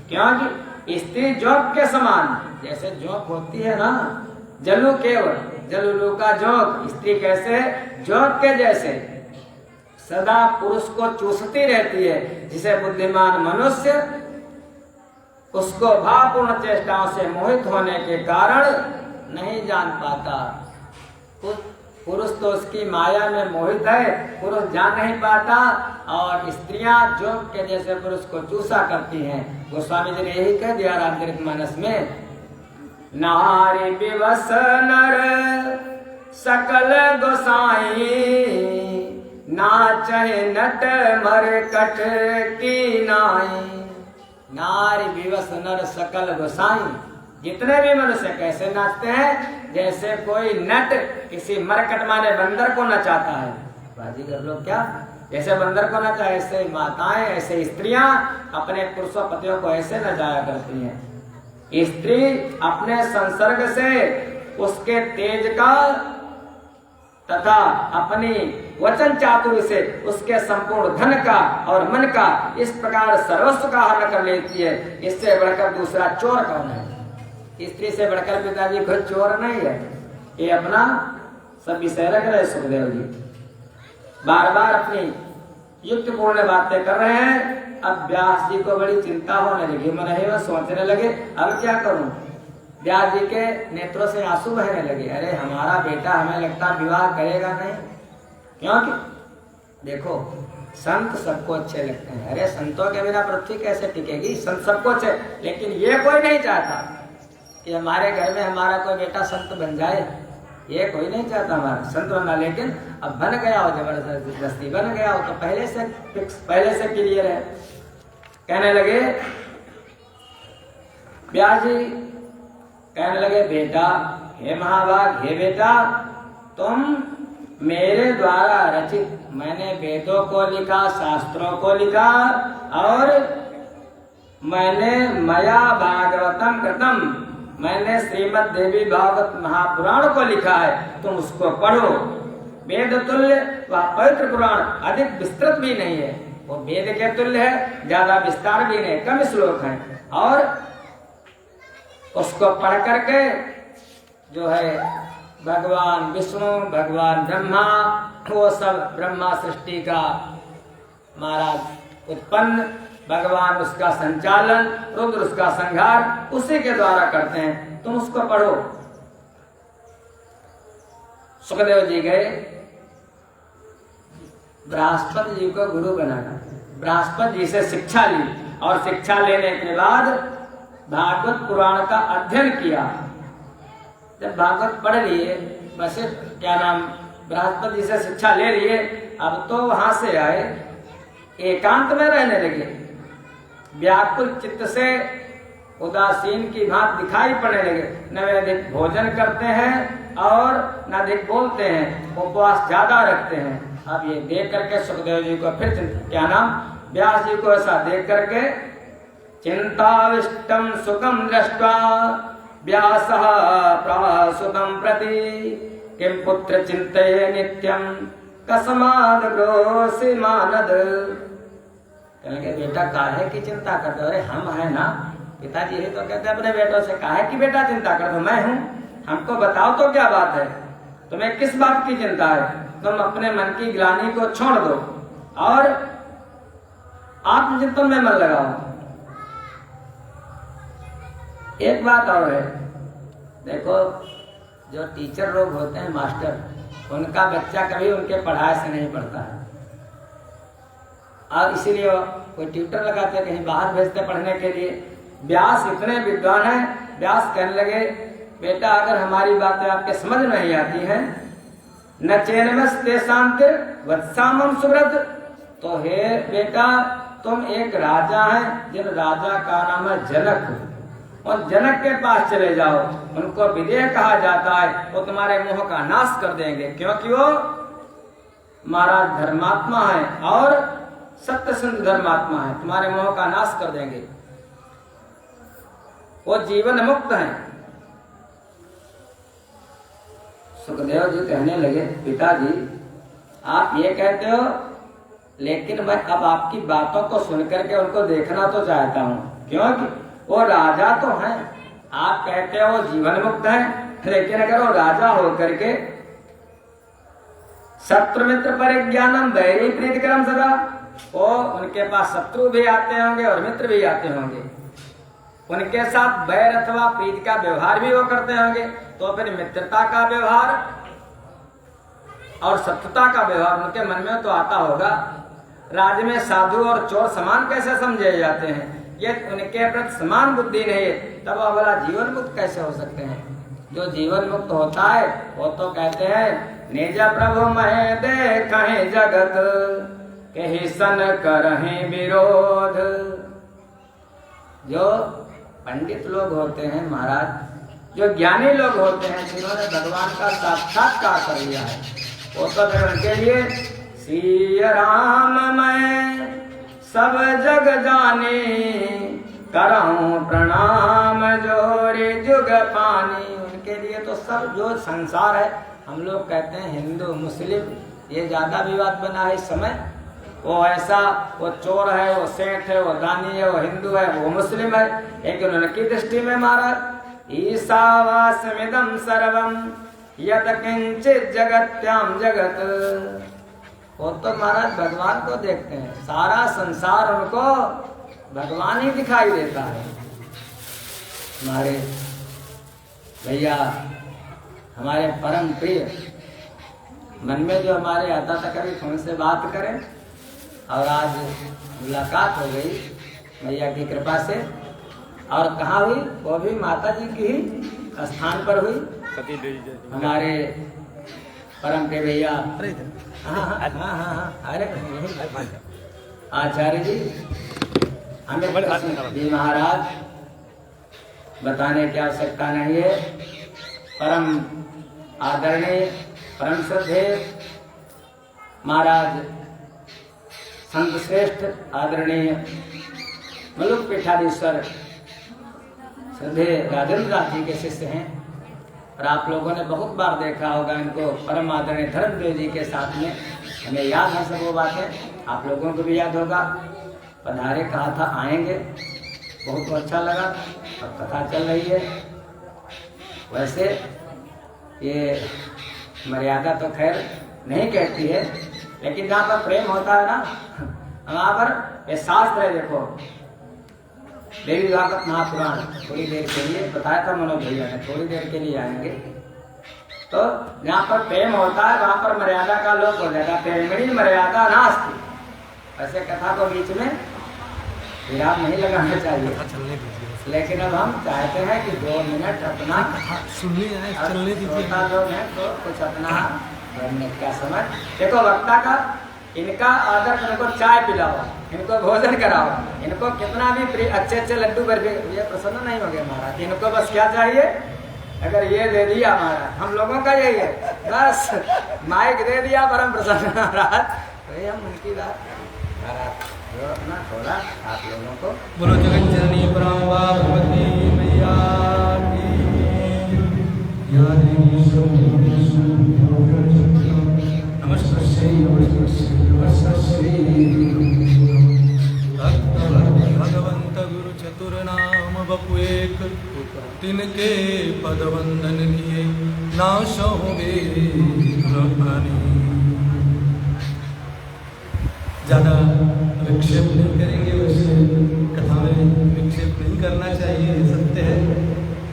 [SPEAKER 1] क्योंकि स्त्री जोंक के समान, जैसे जोंक होती है ना, जलु केवल जलुलू का जोंक, स्त्री कैसे जोंक के जैसे सदा पुरुष को चूसती रहती है, जिसे बुद्धिमान मनुष्य उसको भावपूर्ण चेष्टाओं से मोहित होने के कारण नहीं जान पाता। पुरुष तो उसकी माया में मोहित है, पुरुष जान नहीं पाता, और स्त्रियां जोंक के जैसे पुरुष को चूसा करती हैं। गोस्वामी जी ने यही कह दिया रामचरितमानस में, नारी विवश नर सकल गोसाई नाचै नट मरकट की नाई। नारी विवश नर सकल गोसाई, जितने भी मनुष्य कैसे नाचते हैं, जैसे कोई नट किसी मरकट माने बंदर को नचाता है। बाजीगर लोग क्या जैसे बंदर को नचाए, ऐसे माताएं, ऐसे स्त्रियां अपने पुरुषों पतियों को ऐसे नचाया करती हैं। स्त्री अपने संसर्ग से उसके तेज का तथा अपनी वचन चातुर्य से उसके संपूर्ण धन का और मन का इस प्रकार सर्वस्व का हरण कर लेती है। इससे बढ़कर दूसरा चोर कौन है? स्त्री से बढ़कर पिताजी खुद चोर नहीं है। ये अपना सब विषय रख रहे सुखदेव जी, बार बार अपनी युक्तिपूर्ण बातें कर रहे हैं। अब व्यास जी को बड़ी चिंता होने लगी, मन है वह सोचने लगे अब क्या करूं। व्यास जी के नेत्रों से आंसू बहने लगे, अरे हमारा बेटा हमें लगता विवाह करेगा नहीं, क्योंकि देखो संत सबको अच्छे लगते हैं। अरे संतों के बिना पृथ्वी कैसे टिकेगी? संत सबको अच्छे, लेकिन ये कोई नहीं चाहता कि हमारे घर में हमारा कोई बेटा संत बन जाए। ये कोई नहीं चाहता हमारा संत बनना, लेकिन अब बन गया हो, जबरदस्ती बन गया हो तो पहले से फिक्स, पहले से क्लियर है। कहने लगे व्यास जी, कहने लगे बेटा, हे महाभाग, हे बेटा, तुम मेरे द्वारा रचित, मैंने वेदों को लिखा, शास्त्रों को लिखा, और मैंने मया भागवतम कृतम, मैंने श्रीमद् देवी भागवत महापुराण को लिखा है, तुम उसको पढ़ो। वेद तुल्य व पवित्र पुराण अधिक विस्तृत भी नहीं है, वो वेद के तुल्य है, ज्यादा विस्तार भी नहीं, कम श्लोक है, और उसको पढ़ करके जो है भगवान विष्णु, भगवान ब्रह्मा, वो सब ब्रह्मा सृष्टि का महाराज उत्पन्न, भगवान उसका संचालन, रुद्र उसका संहार उसी के द्वारा करते हैं, तुम उसको पढ़ो। सुखदेव जी गए बृहस्पति जी को गुरु बनाना। बृहस्पति जी से शिक्षा ली और शिक्षा लेने के बाद भागवत पुराण का अध्ययन किया। जब भागवत पढ़ लिए, बस क्या नाम, बृहस्पति जी से शिक्षा ले लिए, अब तो वहां से आए, एकांत में रहने लगे। व्याकुल चित्त से उदासीन की भांति दिखाई पड़ने लगे। न वे अधिक भोजन करते हैं और न अधिक बोलते हैं, उपवास ज्यादा रखते हैं। अब ये देख करके सुखदेव जी को फिर क्या नाम, व्यास जी को ऐसा देख करके चिंताविष्टम सुखम दृष्ट्वा व्यासः प्रासुतं प्रति किं पुत्र चिंतये नित्यम कस्माद् ब्रोसि मानद। कहेंगे बेटा काहे की चिंता करते हो? अरे हम है ना, पिताजी ही तो कहते हैं अपने बेटों से, काहे की बेटा चिंता करते हो? मैं हूँ, हमको बताओ तो क्या बात है, तुम्हें किस बात की चिंता है? तुम अपने मन की ग्लानि को छोड़ दो और आत्मचिंतन में मन लगाओ। एक बात और है, देखो जो टीचर लोग होते हैं, मास्टर, उनका बच्चा कभी उनके पढ़ाई से नहीं पढ़ता है और इसीलिए कोई ट्यूटर लगाते हैं, कहीं बाहर भेजते पढ़ने के लिए। व्यास इतने विद्वान हैं, व्यास कहने लगे बेटा अगर हमारी बातें आपके समझ में नहीं आती हैं, न चैनमस्ते शांति वत्सामम सुव्रत, तो हे बेटा तुम एक राजा हैं, जिन राजा का नाम है जनक, और जनक के पास चले जाओ, उनको विदेह कहा जाता है, वो तुम्हारे मोह का नाश कर देंगे, क्योंकि वो महाराज धर्मात्मा है और सत्य सिंध धर्मात्मा है, तुम्हारे मोह का नाश कर देंगे। वो जीवन मुक्त है। सुखदेव जी कहने लगे पिताजी आप ये कहते हो, लेकिन मैं अब आपकी बातों को सुनकर के उनको देखना तो चाहता हूँ, क्योंकि वो राजा तो हैं। आप कहते हो वो जीवन मुक्त है, लेकिन अगर वो राजा हो करके शत्रु मित्र परिज्ञानम वैरी प्रीतिकरम सदा, वो उनके पास शत्रु भी आते होंगे और मित्र भी आते होंगे, उनके साथ बैर अथवा प्रीति का व्यवहार भी वो करते होंगे, तो फिर मित्रता का व्यवहार और शत्रुता का व्यवहार उनके मन में तो आता होगा। राज्य में साधु और चोर समान कैसे समझे जाते हैं? ये उनके प्रति समान बुद्धि नहीं है, तब वो वाला जीवन मुक्त कैसे हो सकते हैं? जो जीवन मुक्त होता है वो तो कहते हैं निज प्रभु मैं देखें जगत कहीं सन करहीं विरोध। जो पंडित लोग होते हैं महाराज, जो ज्ञानी लोग होते हैं, जिन्होंने भगवान का साक्षात्कार कर लिया है, वो तो फिर उनके लिए सिया राम मैं सब जग जाने करऊं प्रणाम जोरे जुग पानी। उनके लिए तो सब जो संसार है, हम लोग कहते हैं हिंदू मुस्लिम, ये ज्यादा विवाद बना है इस समय। वो ऐसा, वो चोर है, वो सेठ है, वो दानी है, वो हिंदू है, वो मुस्लिम है, लेकिन उनकी दृष्टि में महाराज ईशावास्मिदं सर्वम यद किंचित जगत्याम जगत। वो तो महाराज भगवान को देखते हैं, सारा संसार उनको भगवान ही दिखाई देता है। हमारे भैया, हमारे परम प्रिय, मन में जो हमारे आता था कभी फोन से बात करें, और आज मुलाकात हो गई भैया की कृपा से। और कहाँ हुई? वो भी माता जी की ही स्थान पर हुई। हमारे परम प्रिय भैया, अरे आचार्य जी, हमें जी महाराज बताने की आवश्यकता नहीं है। परम आदरणीय, परम श्रद्धेय महाराज संत श्रेष्ठ आदरणीय मलुक पीठाधीश्वर श्रद्धेय राजेंद्र नाथ जी के शिष्य हैं, और आप लोगों ने बहुत बार देखा होगा इनको परम आदरणीय धर्मदेव जी के साथ में। हमें याद है सब वो बातें, आप लोगों को भी याद होगा। पधारे, कहा था आएंगे, बहुत अच्छा लगा, और कथा चल रही है। वैसे ये मर्यादा तो खैर नहीं कहती है, लेकिन जहाँ पर प्रेम होता है ना, वहाँ पर ये शास्त्र है। देखो देवी भागवत महापुराण, थोड़ी देर के लिए बताया था मनोज भैया ने, थोड़ी देर के लिए आएंगे। तो जहाँ पर प्रेम होता है वहाँ पर मर्यादा का लोप हो जाएगा। प्रेमणी मर्यादा नास्ति। ऐसे कथा को बीच में विराम नहीं लगाना चाहिए। लेकिन अब हम चाहते हैं कि 2 मिनट अपना चलने दीजिए लोग हैं तो कुछ अपना 2 मिनट का समय। देखो वक्ता का इनका आदर, इनको चाय पिलाओ, इनको भोजन कराओ, इनको कितना भी अच्छे अच्छे लड्डू कर दे, ये प्रसन्न नहीं हो गया महाराज। इनको बस क्या चाहिए, अगर ये दे दिया महाराज, हम लोगों का यही है, बस माइक दे दिया परम प्रसन्न महाराज। तो ये हम उनकी बात महाराज जो अपना थोड़ा आप लोगों को
[SPEAKER 3] बोलो जगत जननी परावा भगवती मैया की। भगवंत गुरु चतुर नाम बपु एक, तिनके पद वंदन लिए नाश होवे प्रभु। ज़्यादा विक्षेप नहीं करेंगे, वैसे कथा में विक्षेप नहीं करना चाहिए, सत्य है।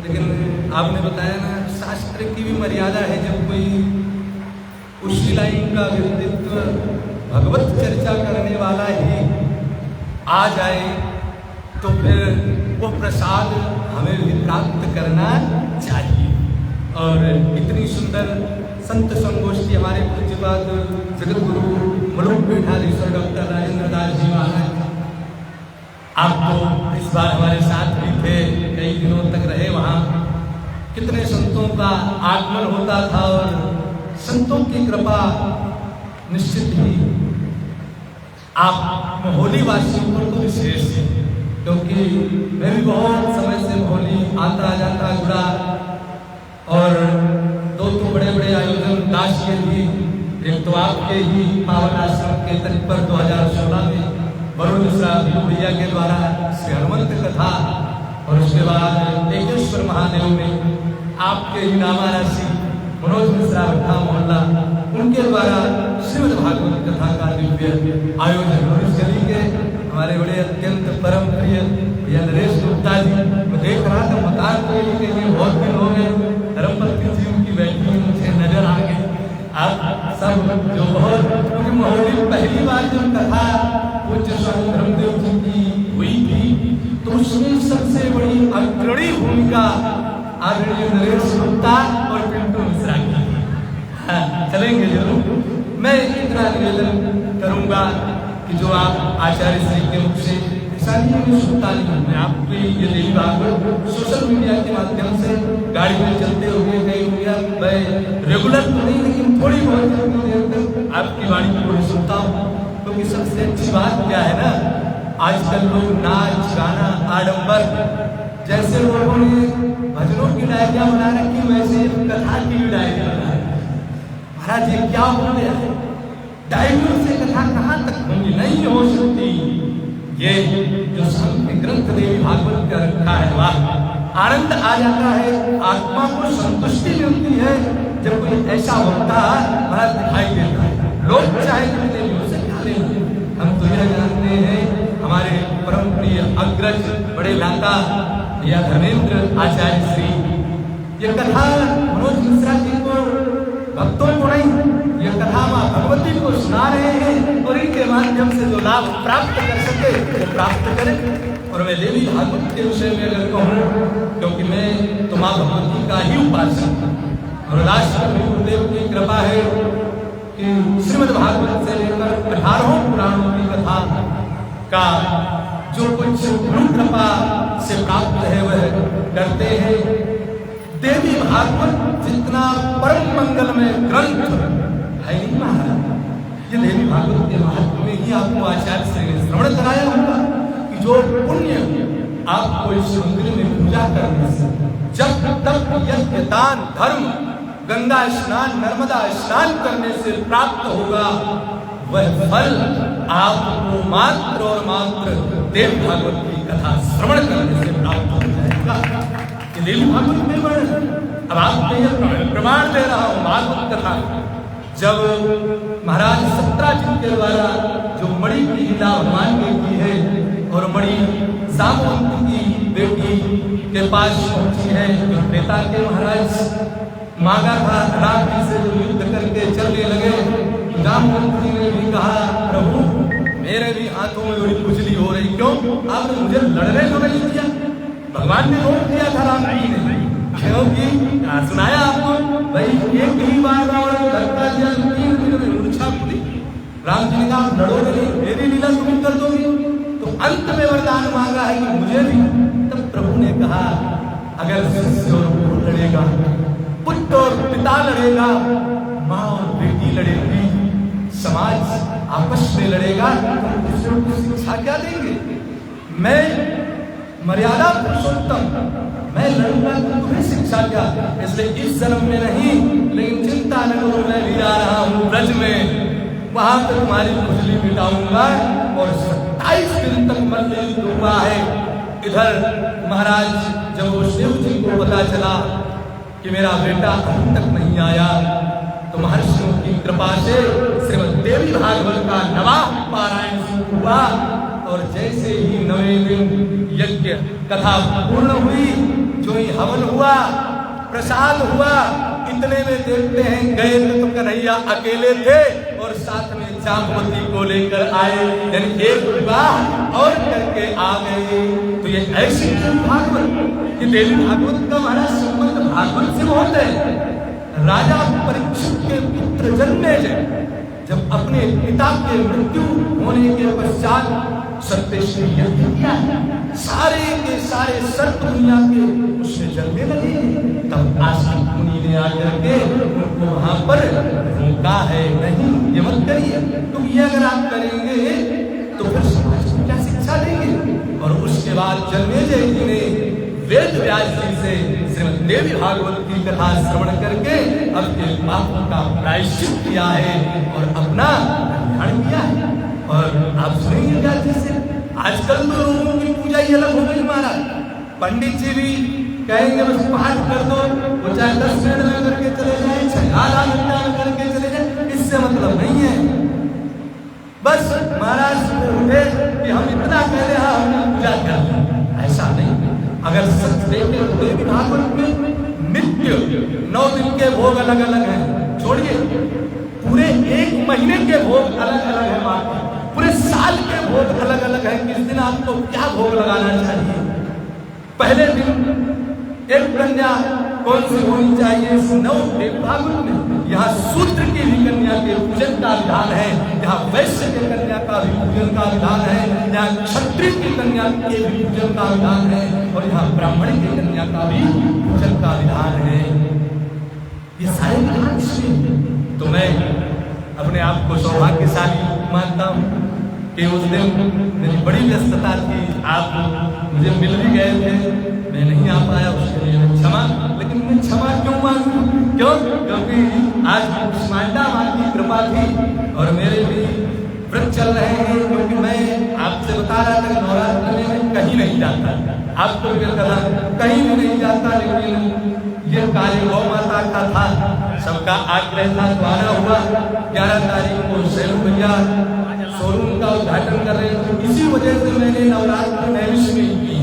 [SPEAKER 3] लेकिन आपने बताया ना, शास्त्र की भी मर्यादा है। जब कोई उसी लाइन का व्यक्तित्व भगवत चर्चा करने वाला ही आ जाए तो फिर वो प्रसाद हमें भी प्राप्त करना चाहिए। और इतनी सुंदर संत संगोष्ठी हमारे पूज्यपाद जगत गुरु मलुक पीठाधीश्वर डॉक्टर राजेंद्र दास जी महाराज, आप तो इस बार हमारे साथ भी थे, कई दिनों तक रहे वहाँ। कितने संतों का आगमन होता था और संतों की कृपा निश्चित ही आप मोहली वासियों पर तो विशेष है, क्योंकि मैं भी बहुत समय से मोहली आता जाता जुड़ा। और 2 बड़े बड़े आयोजन दास के भी, एक तो आपके ही पावन आश्रम के तट पर 2016 में वरुण मिश्रा भैया के द्वारा श्री हनुमंत कथा, और उसके बाद एकेश्वर महादेव में आपके ही नामाराशि मनोज मिश्रा भट्टा मोहल्ला, उनके द्वारा श्रीमद् भागवत कथा का दिव्य आयोजन। और इस गली के हमारे बड़े अत्यंत परम प्रिय भैया नरेश गुप्ता जी, मैं देख रहा था मकान को लेके बहुत दिन हो गए, धर्मपत्नी जी उनकी बैठी मुझे नजर आ गई। आप सब जो बहुत, क्योंकि मोहल्ले पहली बार जब कथा पूज्य स्वामी धर्मदेव जी की हुई थी तो उसमें सबसे बड़ी अग्रणी भूमिका आदरणीय नरेश गुप्ता और पिंटू मिश्रा की। चलेंगे जरूर। मैं इतना निवेदन करूंगा कि जो आप आचार्य श्री के मुख से सुनता नहीं, मैं आपको ये देवी भागवत सोशल मीडिया के माध्यम से गाड़ी में चलते हुए गई हुई, मैं रेगुलर तो नहीं लेकिन थोड़ी बहुत देर तक आपकी वाणी को सुनता हूँ। क्योंकि सबसे अच्छी बात क्या है ना, आजकल लोग नाच गाना आडंबर, जैसे लोगों ने भजनों की डायरिया बना रखी वैसे कथा की भी डायरिया बना रखी। महाराज ये क्या हो गया है, डायरियों से कथा कहाँ तक होंगी, नहीं हो सकती। ये जो संत ग्रंथ देवी भागवत का रखा है, वाह आनंद आ जाता है, आत्मा को संतुष्टि मिलती है जब कोई ऐसा होता महाराज दिखाई देता है। लोग चाहे कितने भी उसे खा लेंगे, हम तो यह जानते हैं हमारे परम प्रिय अग्रज बड़े लाता या धर्मेंद्र आचार्य श्री ये कथा मनोज मिश्रा जी को, भक्तों को नहीं, ये कथा मां भगवती को सुना रहे हैं और इनके माध्यम से जो लाभ प्राप्त कर सके वो प्राप्त करें। और मैं देवी भागवत के विषय में अगर कहूँ, क्योंकि मैं तो मां भगवती का ही उपासक और राष्ट्र गुरुदेव की कृपा है कि श्रीमद् भागवत से लेकर 18 पुराणों की कथा का जो कुछ गुरु कृपा से प्राप्त है वह करते हैं। देवी भागवत जितना परम मंगल में ग्रंथ है महाराज, ये देवी भागवत के महत्व में ही आपको आचार्य श्री ने श्रवण कराया होगा कि जो पुण्य आपको इस मंदिर में पूजा करने से, जब तक यज्ञ दान धर्म गंगा स्नान नर्मदा स्नान करने से प्राप्त होगा, वह फल आपको मात्र और मात्र देवी भागवत की कथा श्रवण करने से प्राप्त हो जाएगा। देवी भागवत में वर्णन, अब आपको यह प्रमाण दे रहा हूँ। भागवत कथा जब महाराज सत्राजित के द्वारा जो मणि की लीला हनुमान ने की है और मणि जामवंत की बेटी के पास पहुंची है, जो नेता के महाराज मांगा था राम जी से, जो युद्ध करके चलने लगे, जामवंत ने भी कहा प्रभु मेरे भी हाथों में बड़ी खुजली हो रही, क्यों आपने मुझे लड़ने को नहीं दिया? भगवान ने रोक दिया था राम जी ने, क्योंकि सुनाया आपको भाई एक ही बार रावण को धक्का दिया, 3 दिन में मूर्छा खुली। राम जी ने कहा लड़ोगे नहीं, मेरी लीला तुम कर दोगे? तो अंत में वरदान मांगा है कि मुझे भी। तब प्रभु ने कहा अगर शिष्य और गुरु लड़ेगा, पुत्र और पिता लड़ेगा, माँ और बेटी लड़ेगी, समाज आपस में लड़ेगा, तो दूसरों को शिक्षा क्या देंगे? मैं मर्यादा पुरुषोत्तम, मैं लड़ूंगा तो तुम्हें शिक्षा क्या? इसलिए इस जन्म में नहीं, लेकिन चिंता न करो, मैं भी आ रहा हूँ ब्रज में, वहां पर तुम्हारी खुजली मिटाऊंगा। और 27 दिन तक मल्ल युद्ध हुआ है। इधर महाराज जब वो शिव जी को पता चला कि मेरा बेटा अभी तक नहीं आया, तो महर्षियों की कृपा से श्रीमद् देवी भागवत का 9वां पारायण शुरू हुआ। और जैसे ही 9वें दिन यज्ञ कथा पूर्ण हुई, जो ही हवन हुआ, प्रसाद हुआ, इतने में देखते हैं गए तो कन्हैया अकेले थे और साथ में जामवती को लेकर आए, यानी एक विवाह और करके आ गए। तो ये ऐसी भागवत, ये देवी भागवत का हमारा संबंध भागवत से बहुत है। राजा परीक्षित के पुत्र जन्मेजय जब अपने पिता के मृत्यु होने के पश्चात सत्येश्वरी यज्ञ किया, सारे के सारे सर्प दुनिया के उसमें जलने लगे। तब आस्तिक मुनि ने आकर के उनको वहां पर रोका है, नहीं ये मत करिए, तो ये अगर आप करेंगे तो फिर समाज को क्या शिक्षा देंगे? और उसके बाद जन्मेजय जी ने वेद व्यास जी से श्रीमद् देवी भागवत की कथा श्रवण करके अपने पापों का प्रायश्चित किया है और अपना कल्याण किया है। और आप सुनेंगे व्यास जी से, आजकल तो लोगों की पूजा ही अलग हो गई महाराज। पंडित जी भी कहेंगे बस पाठ कर दो, वो चाहे 10 मिनट में करके चले जाए, चाहे आधा घंटा में करके चले जाए, इससे मतलब नहीं है। बस महाराज उठे कि हम इतना कह रहे हैं हमने पूजा कर ली, ऐसा नहीं। अगर सच देखें तो देवी भागवत में नित्य 9 दिन के भोग अलग अलग हैं, छोड़िए पूरे 1 महीने के भोग अलग अलग है, पूरे साल के भोग अलग अलग है। किस दिन आपको क्या भोग लगाना चाहिए? पहले दिन एक कन्या कौन सी होनी चाहिए? 9 देवी भागवत में यहाँ शूद्र की भी कन्या के पूजन का विधान है, यहाँ वैश्य के कन्या का भी पूजन का विधान है, यहाँ क्षत्रिय की कन्या के भी पूजन का विधान है, और यहाँ ब्राह्मण की कन्या का भी पूजन का विधान है। ये सारे विधान इसमें तो मैं अपने आप को सौभाग्यशाली मानता हूँ कि उस दिन मेरी बड़ी व्यस्तता थी, आप मुझे मिल भी गए थे, मैं नहीं आ पाया, उसके लिए क्षमा। लेकिन मैं क्षमा क्यों मांगू? क्यों? क्योंकि आज कुष्मांडा माँ की कृपा थी और मेरे भी व्रत चल रहे हैं। क्योंकि मैं आपसे बता रहा था नवरात्र में मैं कहीं नहीं जाता, आपको भी कहा कहीं भी नहीं जाता, लेकिन ये कार्य गौ माता का था, सबका आग्रह था तो आना हुआ। 11 तारीख को शैलू भैया शोरूम का उद्घाटन कर रहे थे, इसी वजह से मैंने नवरात्र नैमिष में की,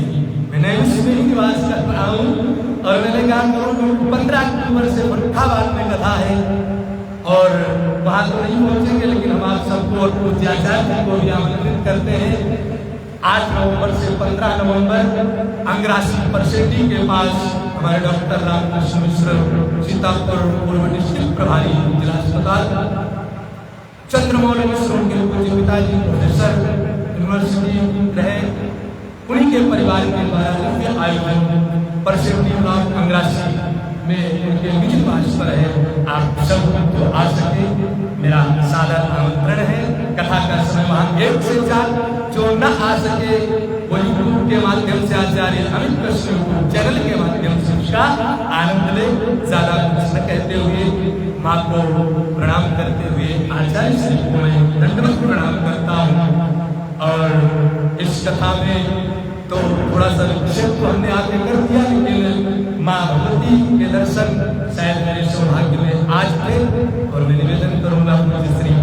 [SPEAKER 3] मैं नैमिष में ही निवास कर रहा हूँ। और मैंने कहा करूँ 15 अक्टूबर से फरुखाबाद में कथा है और वहाँ तो नहीं पहुँचेंगे, लेकिन हम आप सबको और पूज्याचार्य को भी आमंत्रित करते हैं। 8 नवंबर से 15 नवंबर अंगरासी परसेटी के पास हमारे डॉक्टर रामकृष्ण मिश्र सीतापुर पूर्व डिस्ट्रिक्ट प्रभारी जिला अस्पताल, चंद्रमौली मिश्र के पूज्य पिताजी प्रोफेसर यूनिवर्सिटी रहे, उन्हीं के परिवार के द्वारा दिव्य आयोजन परसेटी ब्लॉक अंगरासी में उनके निज निवास पर है। आप सब तो आ सके, मेरा सादर आमंत्रण है। कथा का समय वहाँ 1 से 4, जो न आ सके वो यूट्यूब के माध्यम से आचार्य अमित कृष्ण यूट्यूब चैनल के माध्यम से उसका आनंद ले। ज्यादा कुछ न कहते हुए माँ को प्रणाम करते हुए आचार्य श्री को मैं दंडवत प्रणाम करता हूँ। और इस कथा में तो थोड़ा सा विषय तो हमने आगे कर दिया, लेकिन माँ भगवती के दर्शन शायद मेरे सौभाग्य में आज थे। और मैं निवेदन करूंगा पूज्य श्री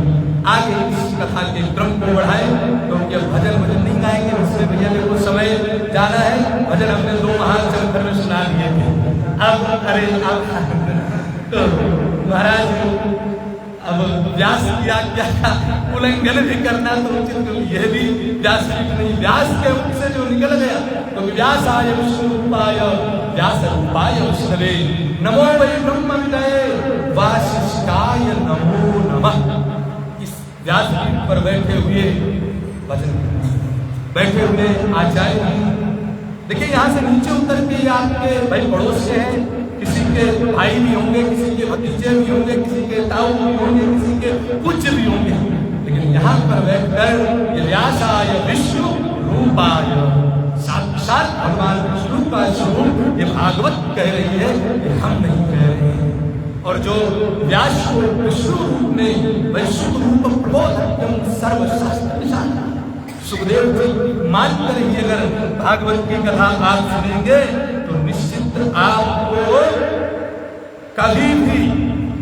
[SPEAKER 3] आगे इस कथा के क्रम को बढ़ाए, क्योंकि अब भजन नहीं गाएंगे, इसलिए भैया मेरे को समय जाना है। भजन हमने 2 महान चंद्र में सुना दिए थे, अब अरे अब महाराज अब व्यास की आज्ञा का उल्लंघन भी करना तो उचित क्योंकि यह भी व्यासपीठ नहीं, व्यास के मुख से जो निकल गया क्योंकि व्यास आय विष्णु रूपाय व्यास रूपाय विष्णवे नमो वै ब्रह्म विदये वासिष्ठाय नमो नमः। इस व्यासपीठ पर बैठे हुए वचन बैठे हुए आचार्य देखिए यहाँ से नीचे उतर के आपके भाई पड़ोस से हैं, किसी के भाई भी होंगे, किसी के भतीजे भी होंगे, किसी के ताऊ भी होंगे, किसी के कुछ भी होंगे, लेकिन यहाँ पर बैठकर ये व्यासाय विष्णु रूपाय साक्षात भगवान विष्णु का स्वरूप ये भागवत कह रही है, ये हम नहीं कह रहे हैं। और जो व्यास को विष्णु रूप में वैश्विक रूप प्रबोधन सर्वशास्त्र विशाल सुखदेव जी मानकर ही अगर भागवत की कथा आप सुनेंगे तो निश्चित आपको कभी भी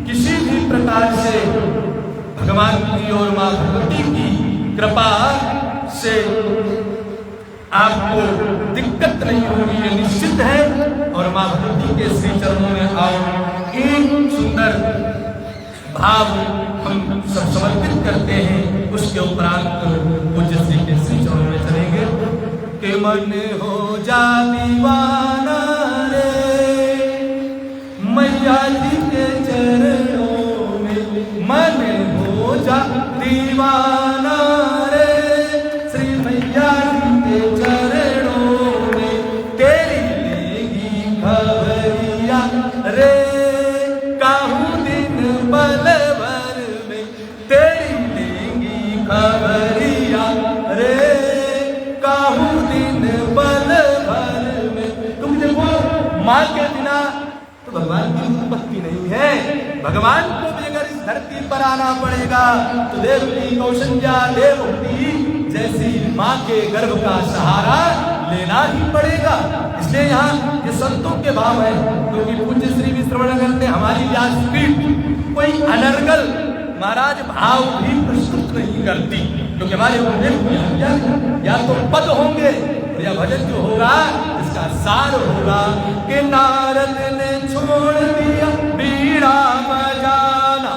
[SPEAKER 3] किसी भी प्रकार से भगवान की और मां भगवती की कृपा से आपको दिक्कत नहीं होगी, ये निश्चित है। और मां भगवती के श्री चरणों में आओ एक सुंदर भाव हम सब समर्पित करते हैं, उसके उपरांत पूज्य श्री के श्री चरणों में चलेंगे कि मन हो जा दीवाना रे मैया जी के चरणों में, मन हो जा दीवाना रे श्री मैया जी के चरणों में, तेरी लेगी खबरिया रे काहू दिन पल भर में, तेरी लेगी खबरिया रे काहू दिन पल भर में। तुम देखो माँ के बिना तो भगवान की उत्पत्ति नहीं है, भगवान को भी अगर इस धरती पर आना पड़ेगा तो देवकी कौशल्या देवहूति जैसी माँ के गर्भ का सहारा लेना ही पड़ेगा। इसलिए यहाँ ये संतों के भाव है, क्योंकि पूज्य श्री विश्रवणनगर ने हमारी व्यासपीठ कोई अनर्गल महाराज भाव भी प्रस्तुत नहीं करती, क्योंकि हमारे उपदेश या तो पद होंगे या भजन जो होगा इसका सार होगा कि नारद ने छोड़ दिया बीड़ा बजाना,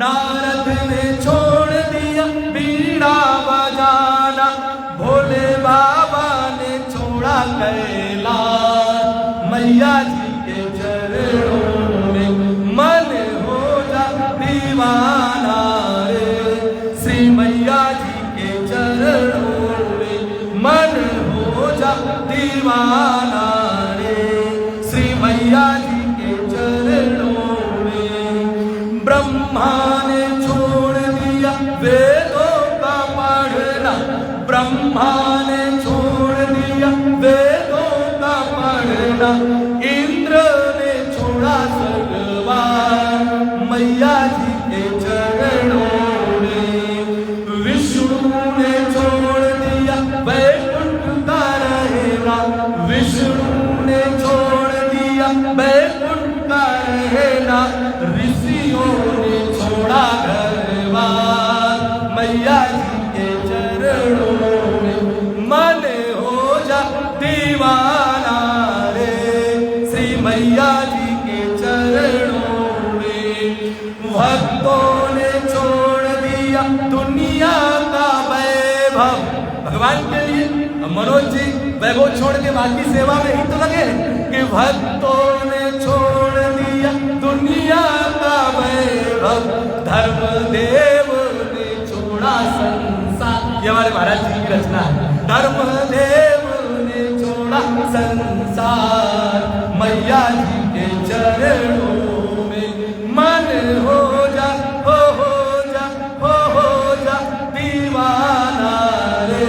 [SPEAKER 3] नारद ने छोड़ दिया बीड़ा बजाना, भोले बाबा ने छोड़ा कैलाश मैया जी के चरणों में, मन हो जा दीवाना रे श्री मैया जी के चरणों में, मन हो जा दीवाना रे श्री मैया जी के चरणों में। ब्रह्मा ने छोड़ दिया वेदों का पढ़ना, ब्रह्मा ने छोड़ दिया वेदों का पढ़ना, इंद्र ने छोड़ा सर्वान मैया जी के चरणों में, विष्णु ने छोड़ दिया वैकुंठ का रहना, विष्णु ने छोड़ दिया वैकुंठ का रहना, ऋषियों ने छोड़ा घरवार मैया जी के चरणों में, मन हो जा दीवाना रे श्री मैया जी के चरणों में। भक्तों ने छोड़ दिया दुनिया का वैभव, भगवान के लिए मनोज जी वैभव छोड़ के बाकी सेवा में ही तो लगे कि भक्तों ने छोड़ दिया दुनिया का वैभव, धर्मदेव ने छोड़ा संसार, ये हमारे महाराज जी की रचना है, धर्मदेव ने छोड़ा संसार मैया जी के चरणों में, मन हो जा दीवाना रे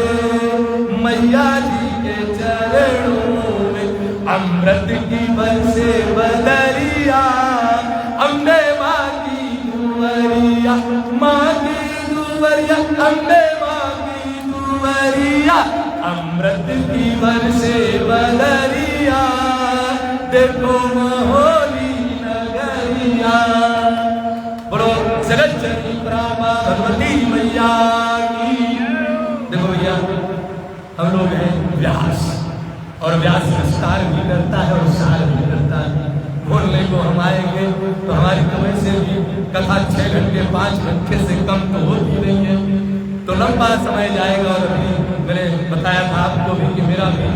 [SPEAKER 3] मैया जी के चरणों में। अमृत की बरसे बदरिया अम्बे माँ की दुवरिया, माँ की दुवरिया अम्बे माँ की दुवरिया, अमृत की बरसे बदरिया देखो महोली नगरिया। बोलो जगत जननी ब्रह्मा भगवती मैया की। देखो भैया हम लोग हैं व्यास, और व्यास विस्तार भी करता है और सार भी करता है। बोलने को हम आएंगे तो हमारी कमाई से भी कथा 6 घंटे 5 घंटे से कम तो होती नहीं है, तो लंबा समय जाएगा। और अभी मैंने बताया था आपको भी कि मेरा भी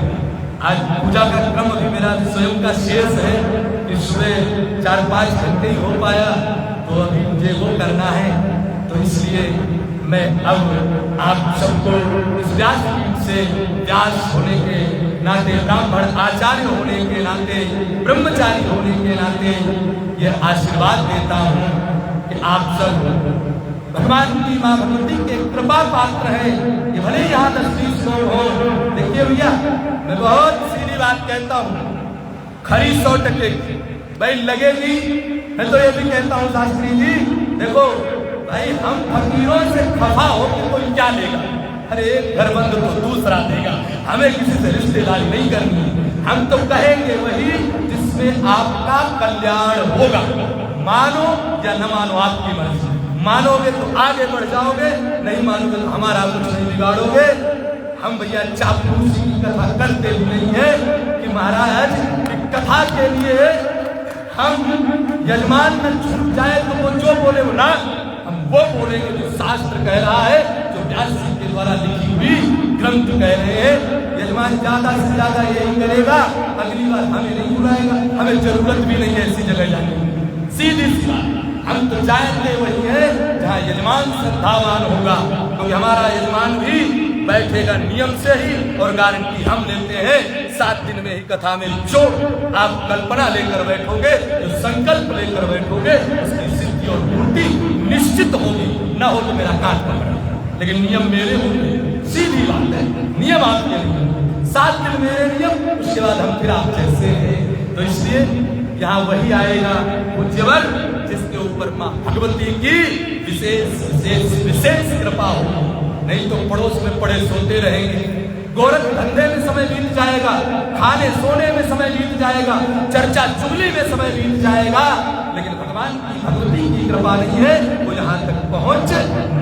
[SPEAKER 3] आज पूजा का क्रम अभी मेरा स्वयं का शेष है कि सुबह 4-5 घंटे ही हो पाया, तो अभी मुझे वो करना है। तो इसलिए मैं अब आप सबको इस व्यासपीठ से व्यास होने के नाते, ब्राह्मण आचार्य होने के नाते, ब्रह्मचारी होने के नाते ये आशीर्वाद देता हूँ कि आप सब भगवान की माँ भगवती के कृपा पात्र है। ये भले यहाँ 10-20 लोग हो, देखिए भैया मैं बहुत सीधी बात कहता हूँ, खरी 100% भाई लगेगी। मैं तो ये भी कहता हूँ शास्त्री जी, देखो भाई हम फकीरों से खफा हो कि कोई क्या लेगा, अरे एक घर बंद तो दूसरा देगा, हमें किसी से रिश्तेदारी नहीं करनी। हम तो कहेंगे वही जिसमें आपका कल्याण होगा, मानो या न मानो आपकी मर्जी। मानोगे तो आगे बढ़ जाओगे, नहीं मानोगे तो हमारा कुछ नहीं बिगाड़ोगे। हम भैया चापलूसी की कथा करते भी नहीं है कि महाराज कथा के लिए हम यजमान में छूट जाए तो वो जो बोले वो ना, हम वो बोलेंगे जो शास्त्र कह रहा है, जो व्यास जी के द्वारा लिखी हुई ग्रंथ कह रहे हैं। यजमान ज्यादा से ज्यादा यही करेगा, अगली बार हमें नहीं बुलाएगा, हमें जरूरत भी नहीं है ऐसी जगह जाने की। सीधी सी बात, हम तो चाहते वही है जहाँ यजमान श्रद्धावान होगा, क्योंकि हमारा यजमान भी बैठेगा नियम से ही, और गारंटी हम लेते हैं 7 दिन में ही कथा में जो आप कल्पना लेकर बैठोगे, जो संकल्प लेकर बैठोगे, उसकी सिद्धि और पूर्ति निश्चित होगी। ना हो तो मेरा काट पकड़ा, लेकिन नियम मेरे होंगे। सीधी बात है, नियम आपके लिए, 7 दिन मेरे नियम, उसके बाद हम फिर आप जैसे हैं। तो इसलिए यहाँ वही आएगा पूज्यवर जिसके ऊपर माँ भगवती की विशेष विशेष विशेष कृपा हो, नहीं तो पड़ोस में पड़े सोते रहेंगे, गोरख धंधे में समय बीत जाएगा, खाने सोने में समय बीत जाएगा, चर्चा चुगली में समय बीत जाएगा, लेकिन भगवान की भगवती की कृपा नहीं है, वो यहाँ तक पहुँच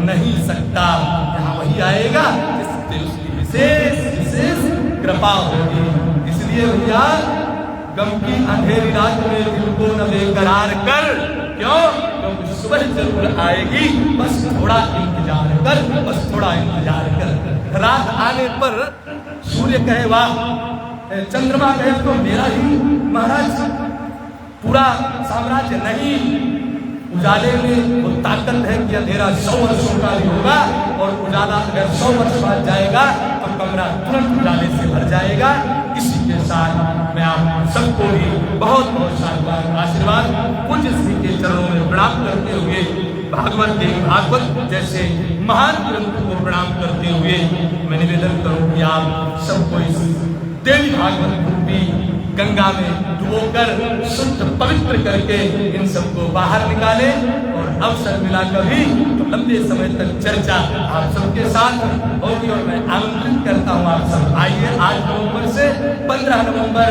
[SPEAKER 3] नहीं सकता। यहाँ वही आएगा जिससे उसकी विशेष विशेष कृपा होगी। इसलिए भैया गम की अंधेरी रात में दिल को न बेकरार कर, क्यों? क्योंकि सुबह जरूर आएगी, बस थोड़ा इंतजार कर, बस थोड़ा इंतजार कर। रात आने पर सूर्य कहे वाह, चंद्रमा कहे तो मेरा ही महाराज पूरा साम्राज्य नहीं। उजाले में वो ताकत है कि अंधेरा 100 वर्षों का भी होगा, और उजाला अगर 100 वर्ष बाद जाएगा तो कमरा तुरंत उजाले से भर जाएगा। इसी के साथ मैं आप सबको भी बहुत बहुत आशीर्वाद पूज्य श्री के चरणों में प्रणाम करते हुए, भागवत के भागवत जैसे महान ग्रंथ को प्रणाम करते हुए मैं निवेदन करूं कि आप सबको इस देवी भागवत रूपी गंगा में डुबोकर शुद्ध पवित्र करके इन सबको बाहर निकाले, और अवसर मिला कभी तो लंबे समय तक चर्चा आप सबके साथ होगी। और मैं आमंत्रित करता हूँ आप सब आइए, 8 नवंबर से 15 नवंबर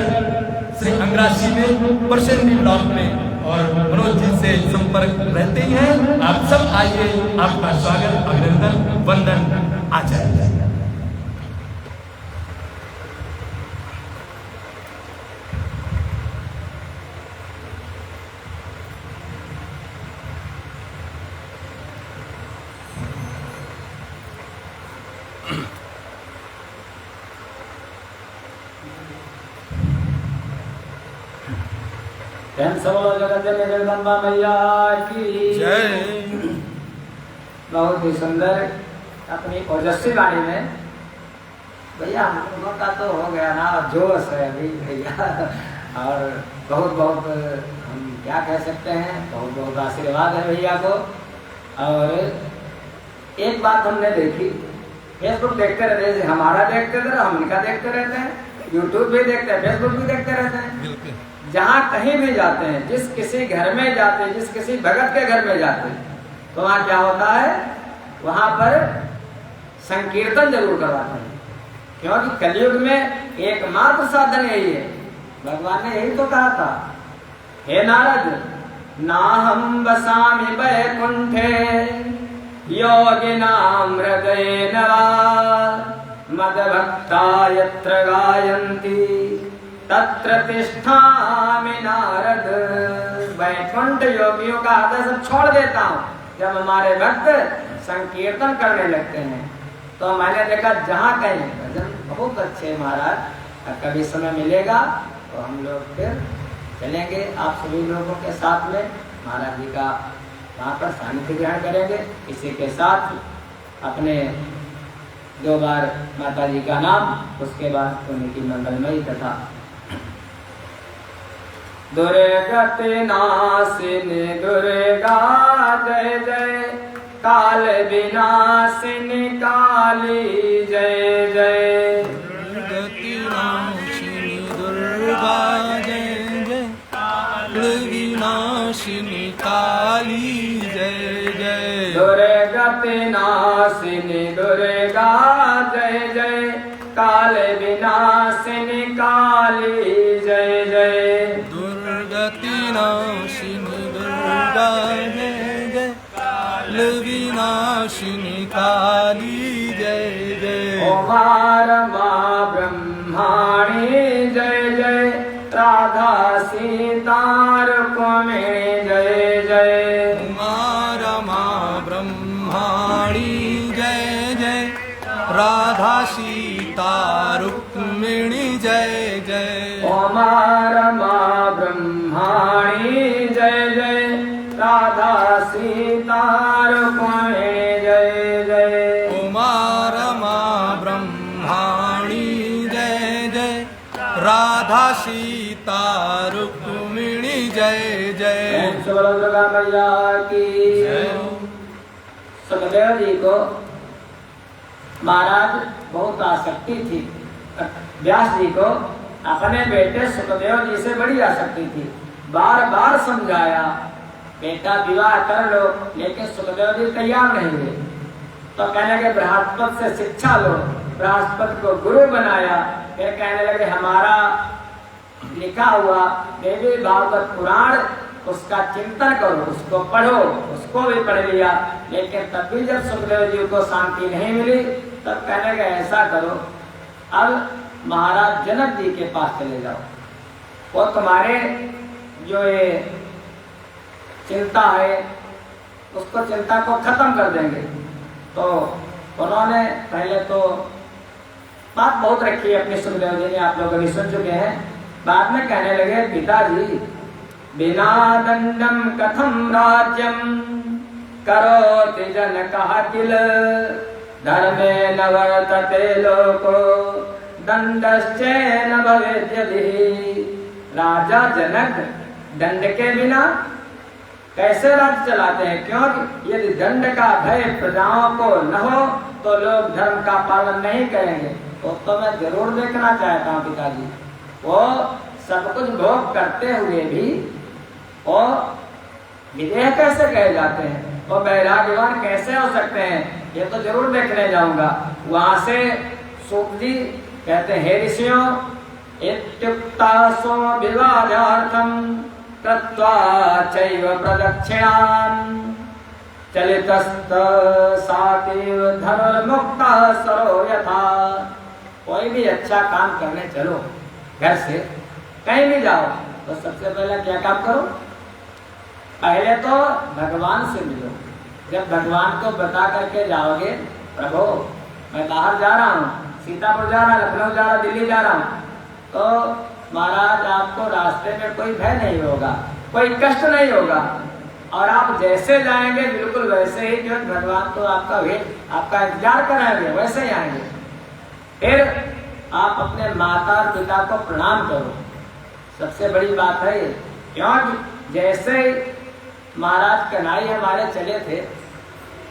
[SPEAKER 3] श्री अंग्रासी में परसेंडी ब्लॉक में, और मनोज जी से संपर्क रहते ही हैं। आप सब आइए, आपका स्वागत, अभिनंदन, वंदन, आचार्य।
[SPEAKER 1] जगदम्बा मैया की
[SPEAKER 3] जय।
[SPEAKER 1] बहुत ही सुंदर अपनी ओजस्वी वाणी में भैया हम लोगों का तो हो गया ना जोश है अभी भैया, और बहुत बहुत हम क्या कह सकते हैं, बहुत बहुत आशीर्वाद है भैया को। और एक बात हमने देखी, फेसबुक देखते रहते हैं, हमारा देखते थे, हम उनका देखते रहते हैं, यूट्यूब भी देखते हैं, फेसबुक भी देखते रहते हैं। जहाँ कहीं भी जाते हैं, जिस किसी घर में जाते हैं, जिस किसी भगत के घर में जाते हैं, तो वहाँ क्या होता है, वहाँ पर संकीर्तन जरूर करवाते हैं, क्योंकि कलयुग में एकमात्र साधन यही है। भगवान ने यही तो कहा था, हे नारद नाहं वसामि वैकुंठे योगिनां हृदयेन वा मद्भक्ता यत्र गायन्ति तत्र तिष्ठामि नारद। वैकुंठ योगियों का आदर सब छोड़ देता हूँ जब हमारे भक्त संकीर्तन करने लगते हैं। तो मैंने देखा जहाँ कहीं भजन बहुत अच्छे महाराज, कभी समय मिलेगा तो हम लोग फिर चलेंगे आप सभी लोगों के साथ में, महाराज जी का वहाँ पर सानिध्य ग्रहण करेंगे। इसी के साथ अपने 2 बार माता जी का नाम, उसके बाद उन्हीं की मंगलमयी कथा। दुर्गति नाशिनी दुर्गा जय जय, काल विनाशिनी काली जय जय।
[SPEAKER 3] दुर्गति नाशिनी दुर्गा जय जय, काल विनाशिनी काली जय जय।
[SPEAKER 1] दुर्गति नाशिनी दुर्गा जय जय, काल विनाशिनी काली जय जय।
[SPEAKER 3] दुर्गति नाशिनी दुर्गा जय जय, काल विनाशिनी काली जय जय।
[SPEAKER 1] ओमार माँ ब्रह्माणी जय जय, राधा सीता रुक्मिणी जय जय।
[SPEAKER 3] उमा रमा ब्रह्माणी जय जय, राधा सीता रुक्मिणी जय जय।
[SPEAKER 1] ओमार माँ ब्रह्माणी जय जय, राधा सीता रुक्मिणी जय जय।
[SPEAKER 3] उमा रमा ब्रह्माणी जय जय, राधा सीता रुक्मिणी जय जय।
[SPEAKER 1] दुर्गा मैया की सुखदेव जी को महाराज बहुत आसक्ति थी। व्यास जी को अपने बेटे सुखदेव जी से बड़ी आसक्ति थी। बार बार समझाया बेटा विवाह कर लो, लेकिन सुखदेव जी तैयार नहीं हुए। तो कहने लगे बृहस्पति से शिक्षा लो, बृहस्पति को गुरु बनाया। फिर कहने लगे हमारा लिखा हुआ देवी भागवत पुराण उसका चिंतन करो, उसको पढ़ो, उसको भी पढ़ लिया। लेकिन तब भी जब सुखदेव जी को शांति नहीं मिली, तब कहने लगे ऐसा करो अब महाराज जनक जी के पास चले जाओ, वो तुम्हारे जो ये चिंता है उसको चिंता को खत्म कर देंगे। तो उन्होंने पहले तो बात बहुत रखी है अपने सुखदेव जी ने, आप लोग अभी सुन चुके हैं। बाद में कहने लगे पिताजी बिना दंडम कथम राज्यम करोति जनकः किल, धर्मे न वर्तते लोको दंडश्चैन भवेत् यदि। राजा जनक दंड के बिना कैसे राज्य चलाते हैं, क्योंकि यदि दंड का भय प्रजाओं को न हो तो लोग धर्म का पालन नहीं करेंगे। तो मैं जरूर देखना चाहता हूँ पिताजी, वो सब कुछ भोग करते हुए भी वो विदेह कैसे कहे जाते हैं, वो वैराग्यवान कैसे हो सकते हैं, ये तो जरूर देखने जाऊंगा। वहां से सूत जी कहते हैं हे ऋषियों इत्युक्तासो विवादार्थम कृत्वा चैव प्रदक्षिणाम् चलितस्त सातीव धर्ममुक्तः सरो यथा। कोई भी अच्छा काम करने चलो, घर से कहीं भी जाओ तो सबसे पहले क्या काम करो, पहले तो भगवान से मिलो। जब भगवान को बता करके जाओगे प्रभु मैं बाहर जा रहा हूँ, सीतापुर जा रहा, लखनऊ जा रहा, दिल्ली जा रहा हूँ, तो महाराज आपको रास्ते में कोई भय नहीं होगा, कोई कष्ट नहीं होगा, और आप जैसे जाएंगे बिल्कुल वैसे ही, क्योंकि भगवान तो आपका आपका इंतजार कराएंगे, वैसे ही आएंगे। फिर आप अपने माता और पिता को प्रणाम करो, सबसे बड़ी बात है ये। क्योंकि जैसे महाराज कन्हई हमारे चले थे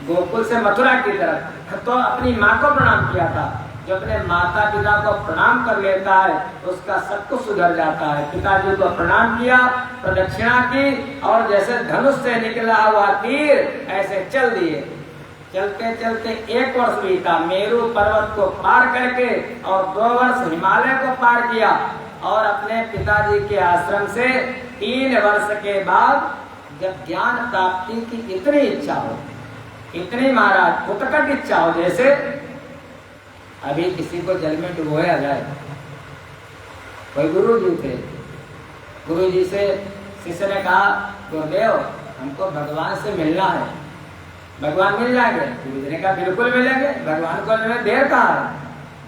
[SPEAKER 1] गोकुल से मथुरा की तरफ, तो अपनी माँ को प्रणाम किया था। जो अपने माता पिता को प्रणाम कर लेता है उसका सब कुछ सुधर जाता है। पिताजी को प्रणाम किया, प्रदक्षिणा की, और जैसे धनुष से निकला हुआ तीर ऐसे चल दिए। चलते चलते 1 वर्ष बीता, मेरू पर्वत को पार करके, और 2 वर्ष हिमालय को पार किया, और अपने पिताजी के आश्रम से 3 वर्ष के बाद जब ज्ञान प्राप्ति की इतनी इच्छा हो, इतनी महाराज उत्कट इच्छा हो, जैसे अभी किसी को जल में डुबोया जाए, कोई गुरु जी थे। गुरु जी से शिष्य ने कहा, गुरुदेव हमको भगवान से मिलना है, भगवान मिल जाएंगे? गुरु जी ने कहा बिल्कुल मिलेंगे, भगवान को मिलने देर कहाँ है।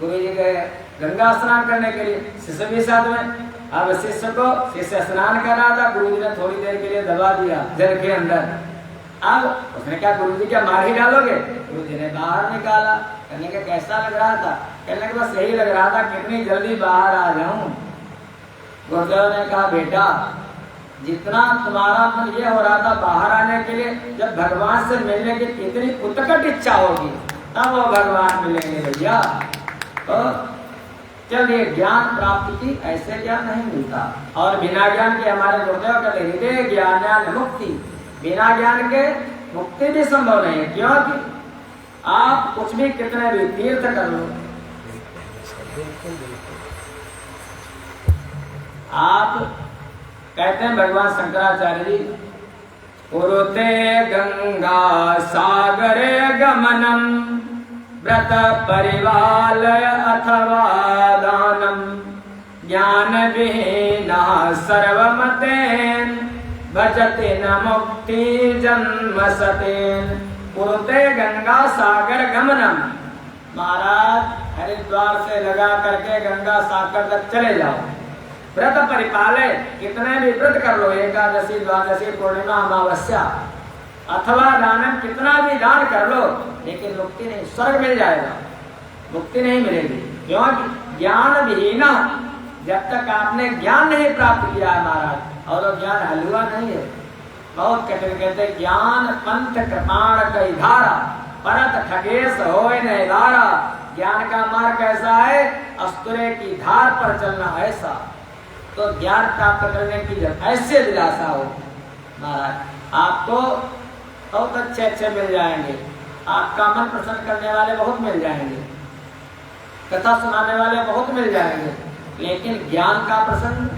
[SPEAKER 1] गुरु जी गए गंगा स्नान करने के लिए, शिष्य भी साथ में। अब शिष्य स्नान कर रहा था, गुरु जी ने थोड़ी देर के लिए दबा दिया जल के अंदर। अब उसने कहा गुरु जी क्या मार ही डालोगे? गुरु जी ने बाहर निकाला। कहने का कैसा लग रहा था? कहने के बस यही लग रहा था कितनी जल्दी बाहर आ जाऊं। गुरुदेव ने कहा बेटा जितना तुम्हारा मन ये हो रहा था बाहर आने के लिए, जब भगवान से मिलने की कितनी उत्कट इच्छा होगी तब वो भगवान मिलेंगे भैया। तो चलिए ज्ञान प्राप्ति की ऐसे ज्ञान नहीं मिलता। और बिना ज्ञान के हमारे गुरुदेव कहते हृदय ज्ञान मुक्ति, बिना ज्ञान के मुक्ति भी संभव नहीं है। क्योंकि आप कुछ भी कितने भी तीर्थ कर लो, आप कहते हैं भगवान शंकराचार्य जी, पुरुते गंगा सागरे गमनम व्रत परिवालय अथवा दानम ज्ञान विहीनः सर्वमतेन भजते न मुक्ति जन्म सतेन। पुरुते गंगा सागर गमनम, महाराज हरिद्वार से लगा करके गंगा सागर तक चले जाओ, व्रत परिपाले, कितने भी व्रत कर लो, एकादशी द्वादशी पूर्णिमा अमावस्या, अथवा दानम, कितना भी दान कर लो, लेकिन मुक्ति नहीं, स्वर्ग मिल जाएगा, मुक्ति नहीं मिलेगी। क्योंकि ज्ञान विहीना, जब तक आपने ज्ञान नहीं प्राप्त किया है महाराज, और वो ज्ञान हलवा नहीं है, बहुत कठिन। कहते ज्ञान पंथ कृपाण कई धारा, परत खगेश होए नहीं धारा। ज्ञान का मार्ग कैसा है? अस्तुरे की धार पर चलना ऐसा। तो ज्ञान प्राप्त करने की जब ऐसे दिलासा हो महाराज, आपको बहुत अच्छे मिल जाएंगे, आपका मन प्रसन्न करने वाले बहुत मिल जाएंगे, कथा सुनाने वाले बहुत मिल जाएंगे, लेकिन ज्ञान का प्रसंग,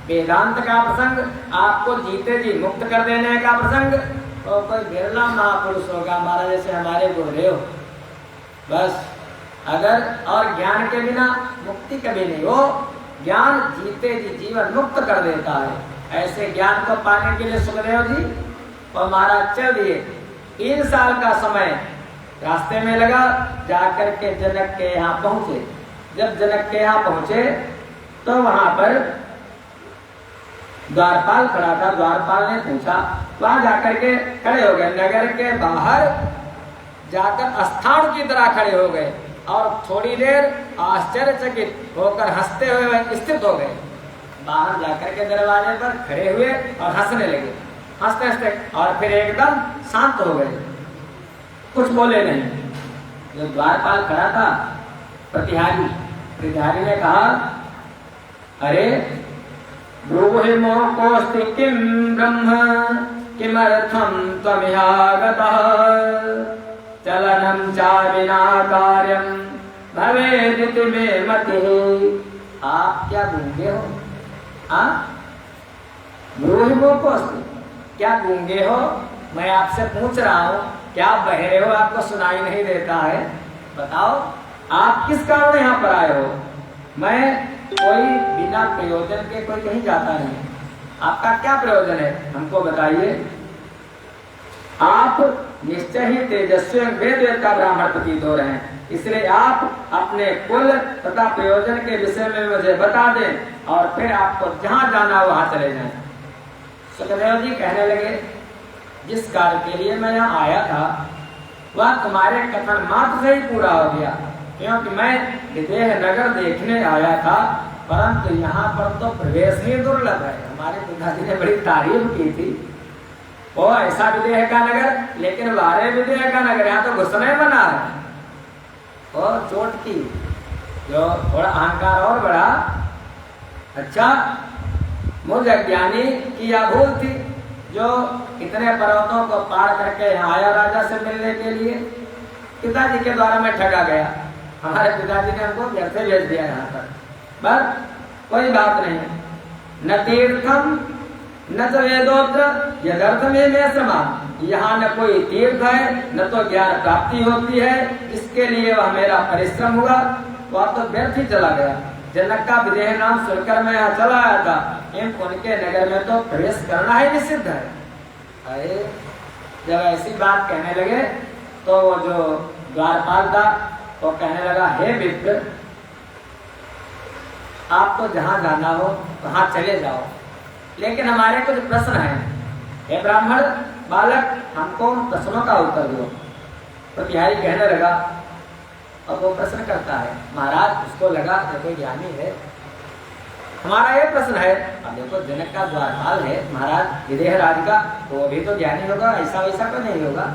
[SPEAKER 1] वेदांत का प्रसंग, आपको जीते जी मुक्त कर देने का प्रसंग, तो कोई बिरला महापुरुष होगा महाराज जैसे हमारे गुरुदेव। बस अगर और ज्ञान के बिना मुक्ति कभी नहीं हो, ज्ञान जीते जी जीवन मुक्त कर देता है। ऐसे ज्ञान को पाने के लिए सुखदेव जी और महाराज चल दिए। 3 साल का समय रास्ते में लगा, जाकर के जनक के यहाँ पहुंचे। जब जनक के यहाँ पहुंचे तो वहां पर द्वारपाल खड़ा था। द्वारपाल ने पूछा, वहां जाकर के खड़े हो गए, नगर के बाहर जाकर स्थान की तरह खड़े हो गए और थोड़ी देर आश्चर्यचकित होकर हंसते हुए स्थित हो गए। बाहर जाकर के दरवाजे पर खड़े हुए और हंसने लगे, हंसते हंसते, और फिर एकदम शांत हो गए, कुछ बोले नहीं। जो द्वारपाल खड़ा था प्रतिहारी ने कहा, अरे ब्रूहि मोकोस्ति किम ब्रह्म किमर्थम त्वमिहागतः चलनम चा विना कार्यम भवेदिति मे मतिः। आप क्या गूंगे हो? ब्रूहि मोकोस्ति, क्या गूंगे हो? मैं आपसे पूछ रहा हूँ, क्या आप बहरे हो? आपको सुनाई नहीं देता है? बताओ आप किस कारण यहाँ पर आए हो? मैं कोई बिना प्रयोजन के कोई कहीं जाता नहीं, आपका क्या प्रयोजन है हमको बताइए। आप निश्चय ही तेजस्वी वेद का ब्राह्मण प्रतीत हो रहे हैं, इसलिए आप अपने कुल तथा प्रयोजन के विषय में मुझे बता दें और फिर आपको जहां जाना वहां चले जाएं। सुखदेव जी कहने लगे, जिस कार्य के लिए मैं यहाँ आया था वह तुम्हारे कथन मात्र से ही पूरा हो गया, क्योंकि मैं विदेह नगर देखने आया था, परंतु यहाँ पर तो प्रवेश ही दुर्लभ है। हमारे पिताजी ने बड़ी तारीफ की थी, वो ऐसा विदेह का नगर, लेकिन बारे विदेह का नगर, यहाँ तो घुसना ही मना है। और चोट की जो थोड़ा अहंकार और बड़ा, अच्छा मुझ अज्ञानी की यह भूल थी जो इतने पर्वतों को पार करके यहाँ आया राजा से मिलने के लिए। पिताजी के द्वारा मैं ठगा गया, हमारे पिताजी ने हमको घर से भेज दिया यहाँ पर, बस कोई बात नहीं। न तीर्थम न तो वेदोत्र यदर्थ में समा, यहाँ न कोई तीर्थ है न तो ज्ञान प्राप्ति होती है, जिसके लिए वह मेरा परिश्रम हुआ वह तो व्यर्थ ही चला गया। जनक का विदेह नाम सुनकर मैं यहाँ चला आया था, उनके नगर में तो प्रवेश करना ही निषिद्ध है। अरे जब ऐसी बात कहने लगे तो वो जो द्वारपाल था वो कहने लगा, हे विप्र, आपको जहां जाना हो वहां चले जाओ, लेकिन हमारे कुछ प्रश्न हैं। हे ब्राह्मण बालक, हमको उन प्रश्नों का उत्तर दो। तो बिहारी कहने लगा, और वो प्रश्न करता है, महाराज उसको लगा देखो ज्ञानी है, हमारा ये प्रश्न है। अब देखो जनक का द्वारपाल है, महाराज विदेह राज का, तो वो भी तो ज्ञानी होगा, ऐसा वैसा तो नहीं होगा।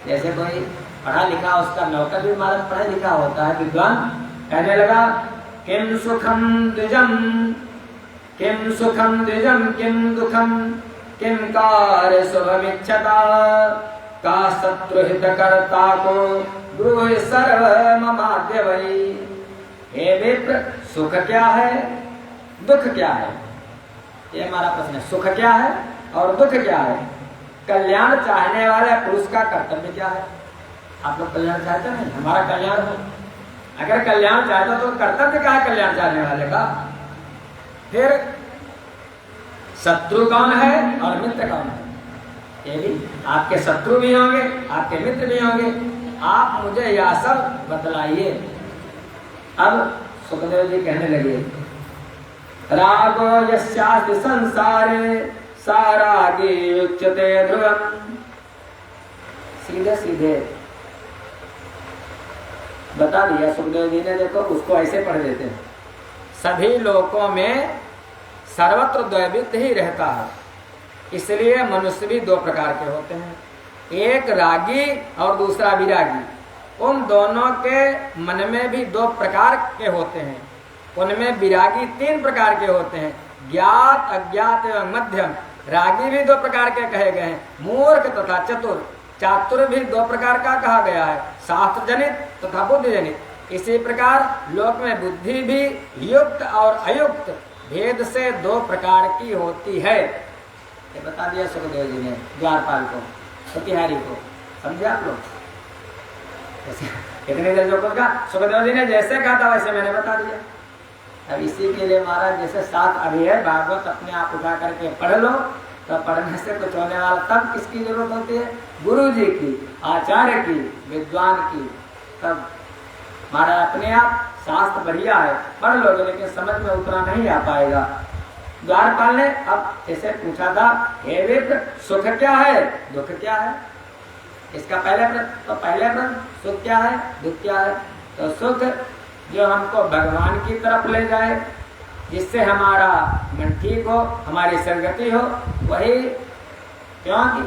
[SPEAKER 1] जैसे कोई पढ़ा लिखा उसका नौकर भी महाराज पढ़ा लिखा होता है, विद्वान। कहने लगा, किम सुखम द्विजम, किम सुखम द्विजम, किम दुखम, किम कार्य शुभमिच्छता, का शत्रुहित कर्ता को गृह सर्व ममाद्य वही। हे विप्र, सुख क्या है, दुख क्या है? ये हमारा प्रश्न है। सुख क्या है और दुख क्या है? कल्याण चाहने वाले पुरुष का कर्तव्य क्या है? आप लोग कल्याण चाहते नहीं, हमारा कल्याण हो। अगर कल्याण चाहते तो कर्तव्य क्या है कल्याण चाहने वाले का? फिर शत्रु कौन है और मित्र कौन है? ये भी आपके शत्रु भी होंगे, आपके मित्र भी होंगे। आप मुझे यह सब बतलाइए। अब सुखदेव जी कहने लगे, रागो यस्यास्ति संसारे सारागी उच्यते ध्रुवम्। सीधे सीधे बता दिया सुखदेव जी ने। देखो उसको ऐसे पढ़ देते हैं, सभी लोकों में सर्वत्र द्वैविध्य ही रहता है, इसलिए मनुष्य भी दो प्रकार के होते हैं, एक रागी और दूसरा विरागी। उन दोनों के मन में भी दो प्रकार के होते हैं। उनमें विरागी तीन प्रकार के होते हैं, ज्ञात, अज्ञात एवं मध्यम। रागी भी दो प्रकार के कहे गए हैं, मूर्ख तथा चतुर। चातुर भी दो प्रकार का कहा गया है, शास्त्र जनित तथा बुद्धि जनित। इसी प्रकार लोक में बुद्धि भी युक्त और अयुक्त भेद से दो प्रकार की होती है। ये बता दिया सुखदेव जी ने द्वारपाल को, सतिहारी को। समझे आप लोग? इतनी देर जो कुछ कहा सुखदेव जी ने जैसे कहा था वैसे मैंने बता दिया। अब इसी के लिए महाराज जैसे साथ अभी है, भागवत अपने आप उठा करके पढ़ लो, तो पढ़ने से कुछ होने वाला। तब किसकी जरूरत होती है? गुरु जी की, आचार्य की, विद्वान की। तब महाराज अपने आप शास्त्र बढ़िया है, पढ़ लोगे, लेकिन समझ में उतना नहीं आ पाएगा। द्वारपाल ने अब जैसे पूछा था, हे विप्र, सुख क्या है, दुख क्या है? इसका पहले प्रश्न, तो पहले प्रश्न सुख क्या है, दुख क्या है? तो सुख जो हमको भगवान की तरफ ले जाए, जिससे हमारा मन ठीक हो, हमारी सदगति हो, वही। क्योंकि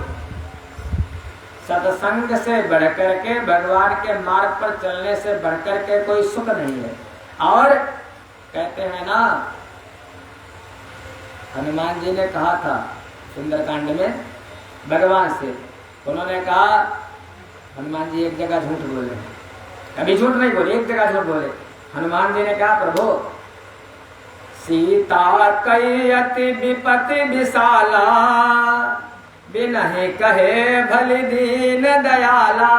[SPEAKER 1] सत्संग से बढ़कर के, भगवान के मार्ग पर चलने से बढ़कर के कोई सुख नहीं है। और कहते हैं ना, हनुमान जी ने कहा था सुंदरकांड में भगवान से, उन्होंने कहा, हनुमान जी एक जगह झूठ बोले, कभी झूठ नहीं बोले, एक जगह झूठ बोले। हनुमान जी ने कहा, प्रभु सीता कई अति विपत्ति विशाला, बिनहि कहे भली दीन दयाला।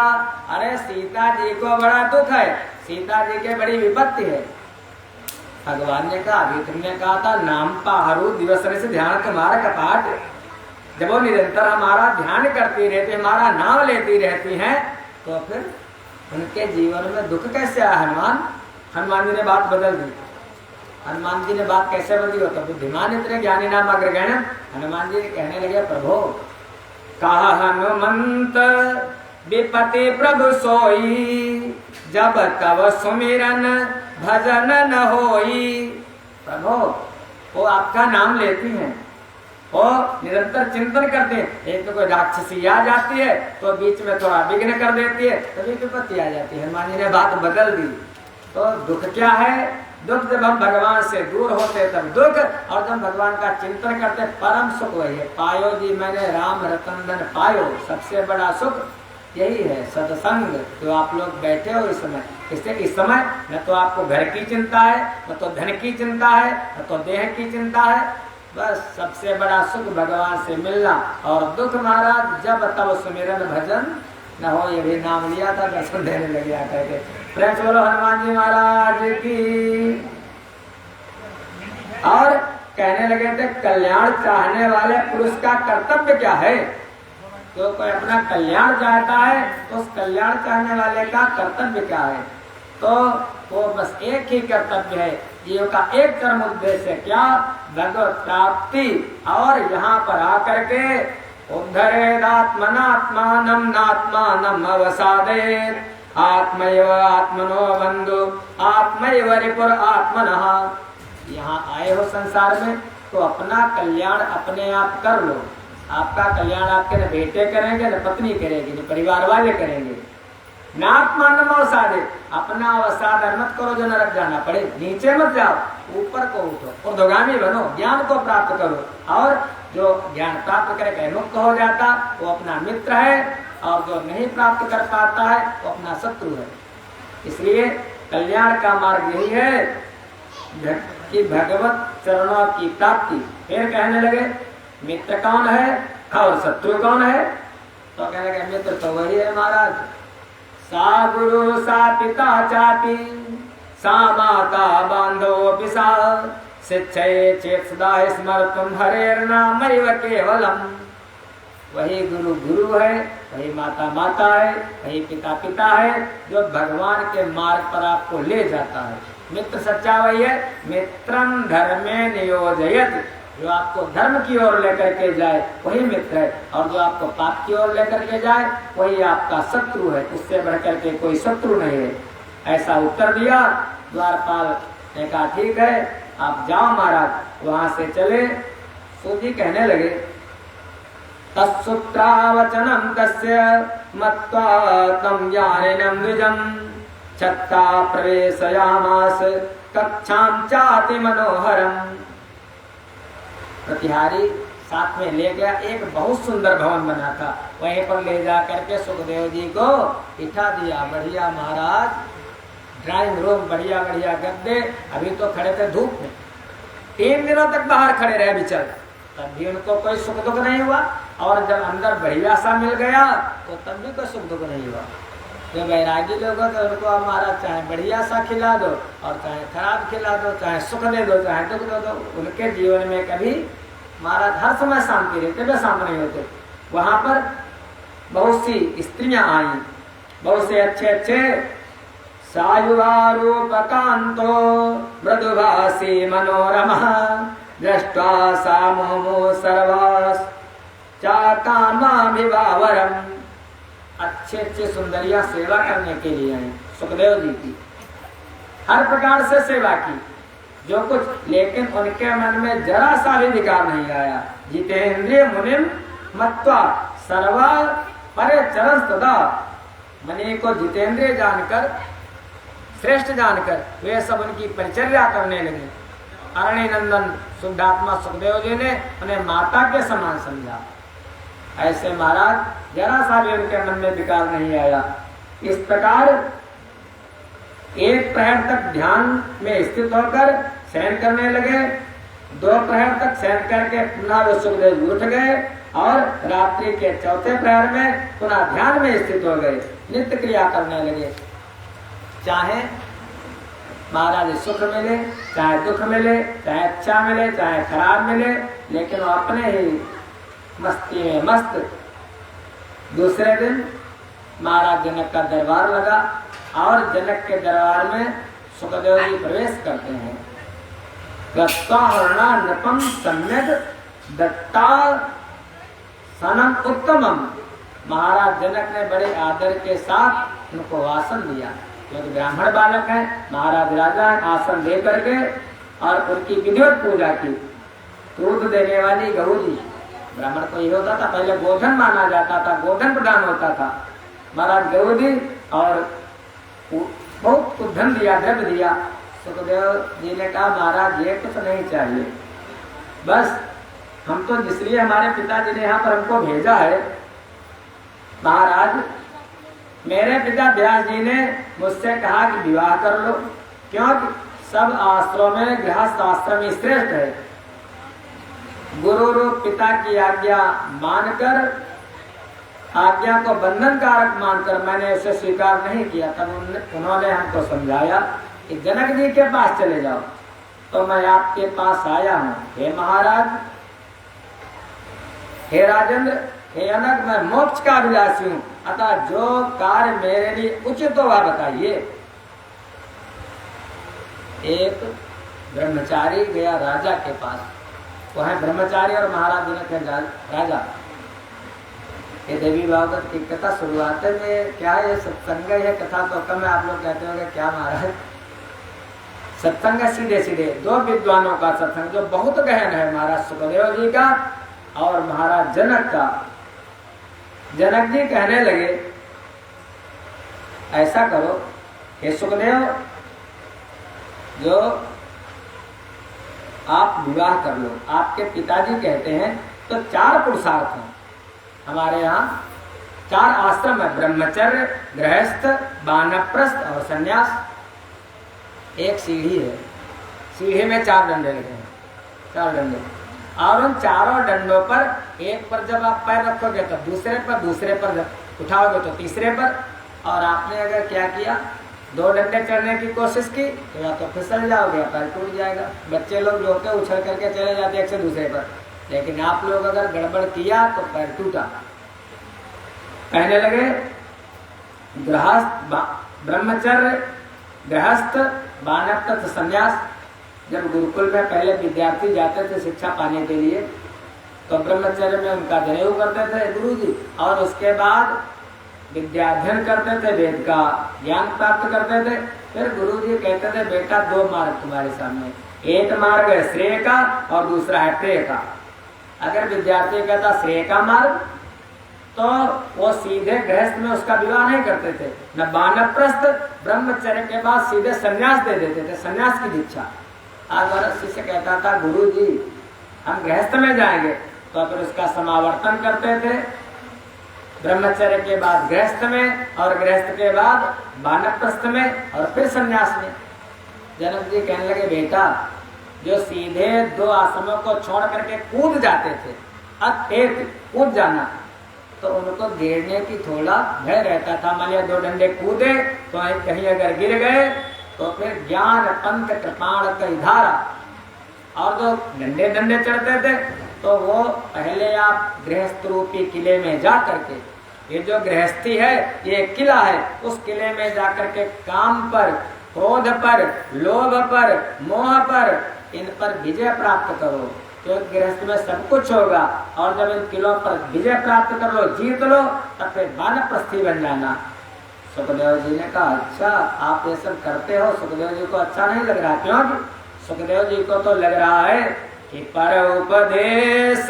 [SPEAKER 1] अरे सीता जी को बड़ा दुख है, सीता जी के बड़ी विपत्ति है। भगवान ने कहा, अभी तुमने कहा था नाम पाहरू दिवस से ध्यान तुम्हारा कपाट। जब वो निरंतर हमारा ध्यान करती रहती, हमारा नाम लेती रहती हैं, तो फिर उनके जीवन में दुख कैसे आया? हनुमान जी ने बात बदल दी। हनुमान जी ने बात कैसे बदली? हो तो बुद्धिमान इतने ज्ञानी नाम अग्रगण्य। हनुमान जी कहने लगे, प्रभु कहा हनुमंत विपति प्रभु सोई, जब तब सुमिरन भजन न होई। प्रभु वो आपका नाम लेती हैं, वो निरंतर चिंतन करते हैं। एक तो कोई राक्षसी आ जाती है तो बीच में थोड़ा विघ्न कर देती है, तभी विपत्ति आ जाती है। हनुमान जी ने बात बदल दी। तो दुख क्या है? दुख जब हम भगवान से दूर होते तब दुख, और जब भगवान का चिंतन करते परम सुख वही है। पायो जी मैंने राम रतन धन पायो, सबसे बड़ा सुख यही है सत्संग। जो आप लोग बैठे हो इस समय, इससे इस समय न तो आपको घर की चिंता है, न तो धन की चिंता है, न तो देह की चिंता है। बस सबसे बड़ा सुख भगवान से मिलना। और दुख महाराज जब तब सुमिरन भजन न हो। ये भी नाम लिया था, दर्शन देने लगे आकर के। प्रेम बोलो हनुमान जी महाराज की। कहने लगे थे कल्याण चाहने वाले पुरुष का कर्तव्य क्या है। जो कोई अपना कल्याण चाहता है तो उस कल्याण चाहने वाले का कर्तव्य क्या है। तो वो बस एक ही कर्तव्य है, जीव का एक कर्म उद्देश्य क्या, भगवत प्राप्ति। और यहाँ पर आकर के उद्धरेदात्मनात्मानं नात्मानं अवसादेत्, आत्मैव आत्मनो बंधु आत्मैव रिपुर आत्मनः। यहाँ आए हो संसार में तो अपना कल्याण अपने आप कर लो। आपका कल्याण आपके न बेटे करेंगे, न पत्नी करेगी, न परिवार वाले करेंगे। न आत्मानं अवसादेत्, अपना अवसाद मत करो जो नरक जाना पड़े। नीचे मत जाओ, ऊपर को उठो, ऊर्ध्वगामी बनो, ज्ञान को प्राप्त करो। और जो ज्ञान प्राप्त करके मुक्त हो जाता वो अपना मित्र है, और जो नहीं प्राप्त कर पाता है वो अपना शत्रु है। इसलिए कल्याण का मार्ग यही है कि भगवत चरणों की प्राप्ति। फिर कहने लगे मित्र कौन है और शत्रु कौन है। तो कहने लगे मित्र तो वही है महाराज, सा गुरु सा पिता चापी सा माता बांधवोऽपि सा, शिक्षये चेत् सदा स्मर्तुं हरेर्नामैव केवलम्। वही गुरु गुरु है, वही माता माता है, वही पिता पिता है, जो भगवान के मार्ग पर आपको ले जाता है। मित्र सच्चा वही है, मित्रं धर्मे नियोजयत्, जो आपको धर्म की ओर लेकर के जाए वही मित्र है। और जो आपको पाप की ओर लेकर के जाए वही आपका शत्रु है। उससे बढ़कर के कोई शत्रु नहीं है। ऐसा उत्तर दिया। द्वारपाल ने कहा ठीक है आप जाओ महाराज। वहां से चले। सूजी कहने लगे तत्सूत्रावचनं तस्य मत्वा तं ज्ञानिनं द्विजं छत्ता प्रवेशयामास कक्षां चाति मनोहरम्। प्रतिहारी साथ में ले गया। एक बहुत सुंदर भवन बना था, वहीं पर ले जा करके सुखदेव जी को बिठा दिया। बढ़िया महाराज ड्राइंग रूम, बढ़िया बढ़िया गद्दे। अभी तो खड़े थे धूप में, 3 दिनों तक बाहर खड़े रहे बिचर, तब भी उनको कोई सुख दुख नहीं हुआ। और जब अंदर बढ़िया सा मिल गया तो तब भी कोई सुख दुख नहीं हुआ। जो वैरागी लोग तो उनको अब महाराज चाहे बढ़िया सा खिला दो और चाहे खराब खिला दो, चाहे सुख दे दो चाहे दुख दे दो, उनके जीवन में कभी महाराज हर समय शांति रहते, वे शांत नहीं होते। वहां पर बहुत सी स्त्रियां आई, बहुत से अच्छे अच्छे। सायुवारूपकांतो मृदुभासी मनोरमा दृष्ट्वा सा मोमो सर्वास चाकामाभिवावरम। अच्छे अच्छे सुंदरिया सेवा करने के लिए आई सुखदेव जी की, हर प्रकार से सेवा की जो कुछ। लेकिन उनके मन में जरा सा भी विकार नहीं आया। जितेंद्रिय मुनिम मत्वा सर्वा परे चरण सदा। मनि को जितेंद्रिय जानकर, श्रेष्ठ जानकर वे सब उनकी परिचर्या करने लगे। अरण्य नंदन शुद्धात्मा सुखदेव जी ने उन्हें माता के समान समझा। ऐसे महाराज जरा सा भी उनके मन में विकार नहीं आया। इस प्रकार 1 प्रहर तक ध्यान में स्थित होकर शयन करने लगे। 2 प्रहर तक शयन करके पुनः वे सुखदेव उठ गए और रात्रि के 4थे प्रहर में पुनः ध्यान में स्थित हो गए, नित्य क्रिया करने लगे। चाहे महाराज सुख मिले, चाहे दुख मिले, चाहे अच्छा मिले, चाहे खराब मिले, लेकिन वो अपने ही मस्ती में मस्त। दूसरे दिन महाराज जनक का दरबार लगा और जनक के दरबार में सुखदेव जी प्रवेश करते हैं। गत्वा नृपम सम्यक दत्ता सनम उत्तमम। महाराज जनक ने बड़े आदर के साथ उनको आसन दिया, क्योंकि ब्राह्मण बालक है। महाराज राजा आसन दे करके और उनकी विधिवत पूजा की। दूध देने वाली गौ जी, ब्राह्मण को ये होता था पहले गोधन माना जाता था, गोधन प्रदान होता था। महाराज गौ दी और बहुत कुछ धन दिया, द्रव्य दिया। सुखदेव जी ने कहा महाराज ये कुछ नहीं चाहिए, बस हम तो जिसलिए हमारे पिताजी ने यहाँ पर हमको भेजा है। महाराज मेरे पिता व्यास जी ने मुझसे कहा कि विवाह कर लो, क्योंकि सब आश्रम में गृहस्थ आश्रम ही श्रेष्ठ है। गुरु रूप पिता की आज्ञा मानकर, आज्ञा को बंधन कारक मानकर मैंने उसे स्वीकार नहीं किया। तब उन्होंने हमको समझाया कि जनक जी के पास चले जाओ, तो मैं आपके पास आया हूं। हे महाराज, हे राजेंद्र, हे अनग, मैं मोक्ष का अभिलाषी हूं, अतः जो कार्य मेरे लिए उचित हो वह बताइए। एक ब्रह्मचारी गया राजा के पास। वो है ब्रह्मचारी और महाराज जनक है राजा। ये देवी भागवत की कथा शुरुआत में क्या है, सत्संग है, कथा तो कम है। आप लोग कहते होंगे क्या महाराज, सत्संग सीधे सीधे दो विद्वानों का सत्संग जो बहुत गहन है, महाराज सुखदेव जी का और महाराज जनक का। जनक जी कहने लगे ऐसा करो हे सुखदेव, जो आप विवाह कर लो। आपके पिताजी कहते हैं तो 4 पुरुषार्थ हैं हमारे यहाँ, 4 आश्रम है, ब्रह्मचर्य, गृहस्थ, वानप्रस्थ और संन्यास। एक सीढ़ी है, सीढ़ी में 4 डंडे लगे हैं, 4 डंडे, और उन चारों डंडों पर एक पर जब आप पैर रखोगे तो दूसरे पर जब उठाओगे तो तीसरे पर। और आपने अगर क्या किया, 2 डंडे चढ़ने की कोशिश की तो या तो फिसल जाओगे या पैर टूट जाएगा। बच्चे लोग जो होते उछल करके चले जाते एक से दूसरे पर, लेकिन आप लोग अगर गड़बड़ किया तो पैर टूटा। कहने लगे गृहस्थ, ब्रह्मचर्य, गृहस्थ, वानप्रस्थ, संन्यास। जब गुरुकुल में पहले विद्यार्थी जाते थे शिक्षा पाने के लिए तो ब्रह्मचर्य में उनका जनेऊ करते थे गुरुजी, और उसके बाद विद्याध्ययन करते थे, वेद का ज्ञान प्राप्त करते थे। फिर गुरुजी कहते थे बेटा 2 मार्ग तुम्हारे सामने, एक मार्ग है श्रेय का और दूसरा है प्रेय का। अगर विद्यार्थी कहता श्रेय का मार्ग तो वो सीधे गृहस्थ में उसका विवाह नहीं करते थे, न वानप्रस्थ, ब्रह्मचर्य के बाद सीधे संन्यास दे देते थे, संन्यास की दीक्षा। अगर शिष्य कहता था गुरुजी हम गृहस्थ में जाएंगे तो फिर उसका समावर्तन करते थे, ब्रह्मचर्य के बाद गृहस्थ में और गृहस्थ के बाद वानप्रस्थ में और फिर संन्यास में। जनक जी कहने लगे बेटा, जो सीधे 2 आश्रमों को छोड़ करके कूद जाते थे, अत्यंत कूद जाना, तो उनको गिरने की थोड़ा भय रहता था। मान लिया 2 डंडे कूदे तो कहीं अगर गिर गए तो फिर ज्ञान पंथ कृपाण कई धारा। और जो डंडे डंडे चढ़ते थे तो वो पहले आप गृहस्थ रूपी किले में जा करके, ये जो गृहस्थी है ये किला है, उस किले में जाकर के काम पर, क्रोध पर, लोभ पर, मोह पर, इन पर विजय प्राप्त करो, तो गृहस्थ में सब कुछ होगा। और जब इन किलों पर विजय प्राप्त कर लो, जीत लो, तब फिर वानप्रस्थी बन जाना। सुखदेव जी ने कहा अच्छा आप ये सब करते हो। सुखदेव जी को अच्छा नहीं लग रहा, क्यों? सुखदेव जी को तो लग रहा है कि पर उपदेश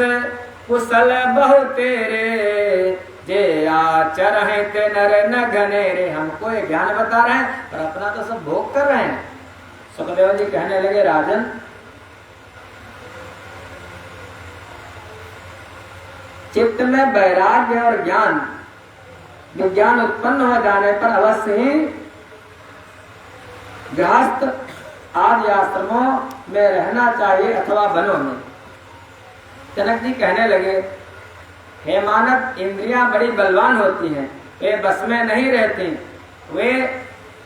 [SPEAKER 1] कुशल बहु तेरे, जे आचरण ते नर न घनेरे। हमको ये ज्ञान बता रहे हैं पर अपना तो सब भोग कर रहे हैं। सुखदेव जी कहने लगे राजन, चित्त में वैराग्य और ज्ञान, विज्ञान उत्पन्न हो जाने पर अवश्य ही गृहस्थ आदि आश्रमों में रहना चाहिए अथवा वनों में। जनक जी कहने लगे हे मानव, इंद्रियां बड़ी बलवान होती हैं, वे बस में नहीं रहती, वे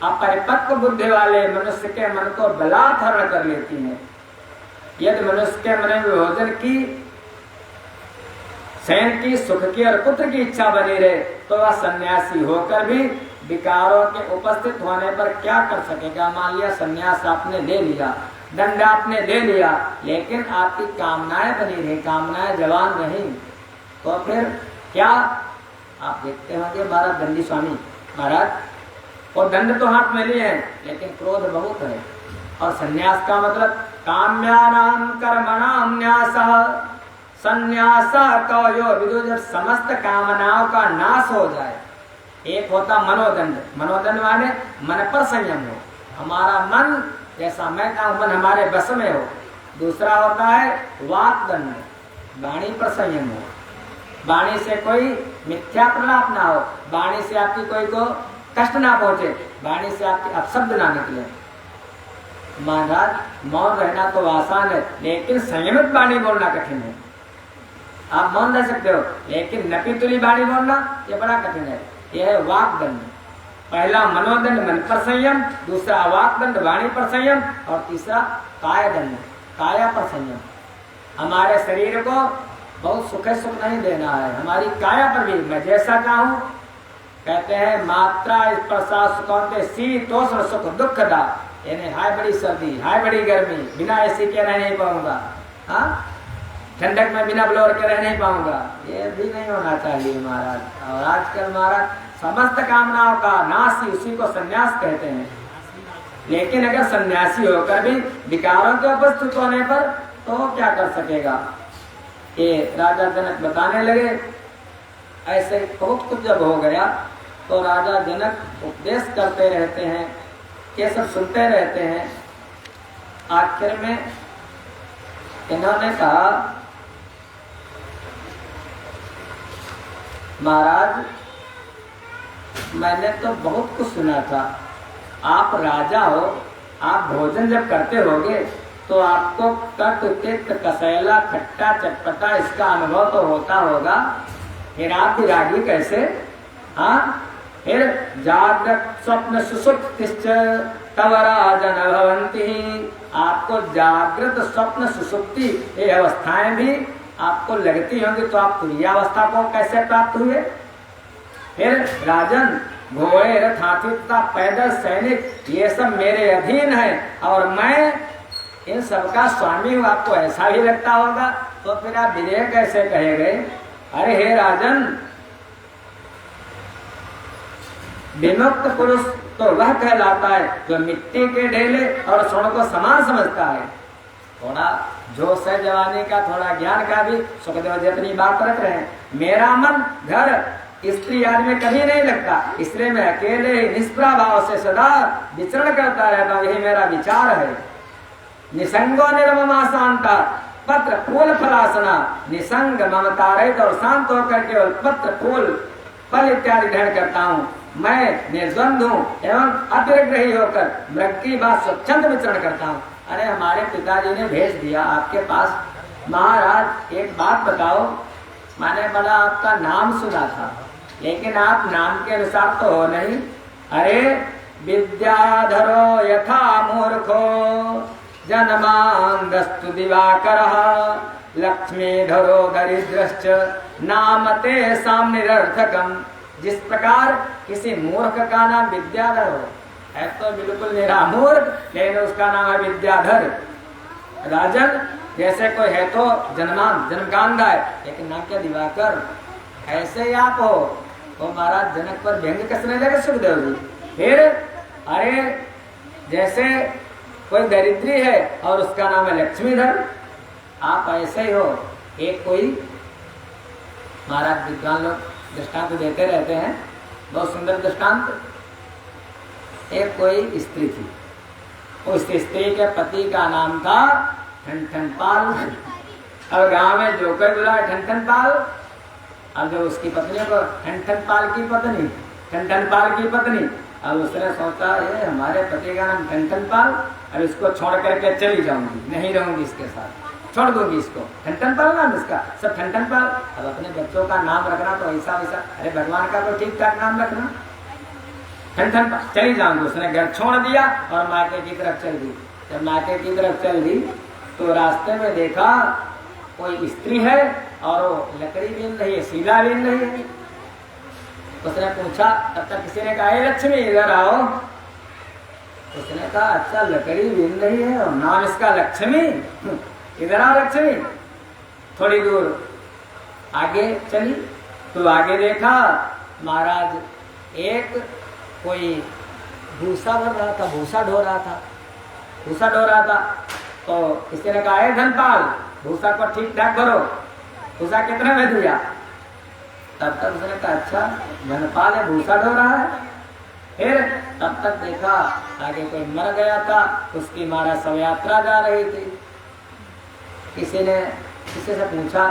[SPEAKER 1] अपरिपक्व बुद्धि वाले मनुष्य के मन को बलात् हरण कर लेती हैं। यदि मनुष्य के मन में भोजन की, शयन की, सुख की और पुत्र की इच्छा बनी रहे तो वह सन्यासी होकर भी विकारों के उपस्थित होने पर क्या कर सकेगा। मान लिया सन्यास आपने ले लिया, दंड आपने ले लिया, लेकिन आपकी कामनाएं बनी रही, कामनाएं जवान रही, तो फिर क्या? आप देखते होंगे महाराज दंडी स्वामी महाराज, और दंड तो हाथ में लिए हैं लेकिन क्रोध बहुत है। और सन्यास का मतलब काम्यानाम कर्मणाम न्यासः संन्यासा कवयो विदु, जब समस्त कामनाओं का नाश हो जाए। एक होता मनोदंड, मनोदंड माने मन पर संयम हो, हमारा मन जैसा मैं कहूं मन हमारे बस में हो। दूसरा होता है वाक दंड, वाणी पर संयम हो, वाणी से कोई मिथ्या प्रलाप ना हो, वाणी से आपकी कोई को कष्ट ना पहुंचे, वाणी से आपके अपशब्द ना निकले। महाराज मौन रहना तो आसान है लेकिन संयमित वाणी बोलना कठिन है। आप मौन रह सकते हो लेकिन नपी तुली वाणी बोलना ये बड़ा कठिन है। यह है वाक दंड। पहला मनोदंड मन पर संयम, दूसरा वाक दंड वाणी पर संयम और तीसरा काय दंड काया पर संयम। हमारे शरीर को बहुत सुख नहीं देना है, हमारी काया पर भी मैं जैसा चाहूं। कहते हैं मात्रा स्पर्शा सुखौते शीतोष्ण सुख दुखदा, यानी हाय बड़ी सर्दी हाय बड़ी गर्मी, बिना एसी के रह नहीं पाऊंगा, हाँ ठंडक में बिना ब्लोअर के रह नहीं पाऊंगा, ये भी नहीं होना चाहिए महाराज। और आजकल महाराज समस्त कामनाओं का नाश ही उसी को संन्यास कहते हैं। लेकिन अगर सन्यासी होकर भी विकारों के उपस्थित होने पर तो क्या कर सकेगा। ये राजा जनक बताने लगे। ऐसे बहुत कुछ जब हो गया तो राजा जनक उपदेश करते रहते हैं, ये सब सुनते रहते हैं। आखिर में इन्होंने कहा महाराज मैंने तो बहुत कुछ सुना था, आप राजा हो, आप भोजन जब करते होगे तो आपको कट तिक्त कसैला खट्टा चटपटा इसका अनुभव तो होता होगा, फिर आप विरागी कैसे। हाँ फिर जागृत स्वप्न सुसुप्तिश्च तव राजन भवन्ति, आपको जागृत स्वप्न सुसुप्ति ये अवस्थाएं भी आपको लगती होंगी, तो आप तुरीयावस्था को कैसे प्राप्त हुए। फिर राजन घोड़े रथ हाथी तथा पैदल सैनिक ये सब मेरे अधीन है और मैं इन सबका स्वामी हूँ, आपको ऐसा ही लगता होगा, तो फिर आप विजय कैसे कहे गए। अरे हे राजन, विमुक्त पुरुष तो वह कहलाता है जो मिट्टी के ढेले और स्वर्ण को समान समझता है। थोड़ा जोश है जवानी का, थोड़ा ज्ञान का भी। सुखदेव जी अपनी बात रख रहे हैं, मेरा मन घर स्त्री आदि में कभी नहीं लगता, इसलिए मैं अकेले ही निष्प्रा भाव से सदा विचरण करता रहता हूँ, यही मेरा विचार है। निसंगो निर्ममा शांता पत्र फूल फलासना, निसंग ममता रहित और शांत होकर केवल पत्र फूल फल इत्यादि ग्रहण करता हूँ। मैं निर्द्वंद हूँ एवं अतिग्रही होकर मृग की बात स्वच्छंद विचरण करता हूँ। अरे हमारे पिताजी ने भेज दिया आपके पास, महाराज एक बात बताओ, मैंने बड़ा आपका नाम सुना था, लेकिन आप नाम के अनुसार तो हो नहीं। अरे विद्याधरो यथा मूर्खो जन्मांगस्तु दिवाकरः, लक्ष्मीधरो दरिद्रश्च नामते साम निरर्थकम। जिस प्रकार किसी मूर्ख का नाम विद्याधर हो, है तो बिल्कुल मेरा मूर्ख, लेकिन उसका नाम है विद्याधर। राजन जैसे कोई है तो जन्मकांदा है, लेकिन नाम क्या दिवाकर, ऐसे ही आप हो। तो महाराज जनक पर व्यंग कसने लगे सुखदेव जी। फिर अरे जैसे कोई दरिद्री है और उसका नाम है लक्ष्मीधर, आप ऐसे ही हो। एक कोई महाराज विद्वान लोग दृष्टांत देते रहते हैं, बहुत सुंदर दृष्टांत। एक कोई स्त्री थी, उस स्त्री के पति का नाम था ठनठनपाल। और गांव में जो कोई बुला ठनठनपाल, अब जो उसकी पत्नी को ठनठनपाल की पत्नी, ठनठनपाल की पत्नी, अब उसने सोचा ये हमारे पति का नाम ठनठनपाल, अब इसको छोड़ करके चली जाऊंगी, नहीं रहूंगी इसके साथ, छोड़ दूंगी इसको। ठनठनपाल नाम इसका, सब ठनठनपाल। अब अपने बच्चों का नाम रखना तो ऐसा वैसा, अरे भगवान का तो ठीक ठाक नाम रखना। ठनठनपाल चली जाऊंगी, उसने घर छोड़ दिया और मायके की तरफ चल दी। जब मायके की तरफ चल दी तो रास्ते में देखा कोई स्त्री है और वो लकड़ी बीन रही है, सीला बीन रही है। उसने पूछा, तब तक किसी ने कहा लक्ष्मी इधर आओ। उसने कहा अच्छा लकड़ी बीन रही है और नाम इसका लक्ष्मी, इधर आओ लक्ष्मी। थोड़ी दूर आगे चली तो आगे देखा महाराज एक कोई भूसा भर रहा था, भूसा ढो रहा था, भूसा ढो रहा था। तो किसी ने कहा धनपाल भूसा को ठीक ठाक भरो, भूसा कितने में दिया। तब तक उसने कहा अच्छा धनपाल है भूसा ढो रहा है। फिर तब तक देखा आगे कोई मर गया था, उसकी महाराज शव यात्रा जा रही थी। किसी से पूछा,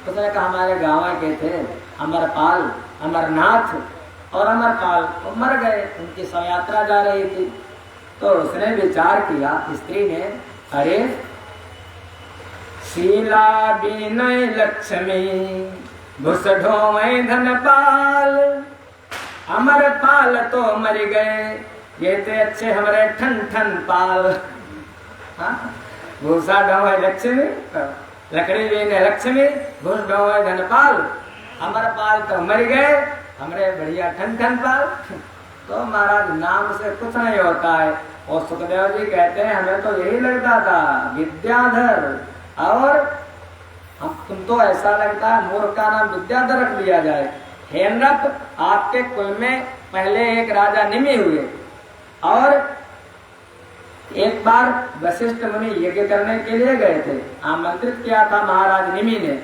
[SPEAKER 1] उसने कहा हमारे गांव के थे अमरपाल, अमरनाथ और अमरपाल, वो मर गए, उनकी शव यात्रा जा रही थी। तो उसने विचार किया स्त्री ने, अरे शीला बीनय लक्ष्मी भूस ढोवै धनपाल, अमर पाल तो मर गए, ये ते अच्छे हमारे ठन ठन पाल। हाँ, भूसा गाँव है लक्ष्मी, लकड़ी भी ने लक्ष्मी, घूस गाँव है धनपाल। अमर पाल तो मर गए, हमारे बढ़िया ठन ठन पाल। तो महाराज नाम से कुछ नहीं होता है। और सुखदेव जी कहते हैं हमें तो यही लगता था विद्याधर, और हम तुम तो ऐसा लगता है मूर्ख का नाम विद्याधर रख लिया जाए। हे नृप, आपके कुल में पहले एक राजा निमि हुए, और एक बार वशिष्ठ मुनि यज्ञ करने के लिए गए थे, आमंत्रित किया था महाराज निमि ने,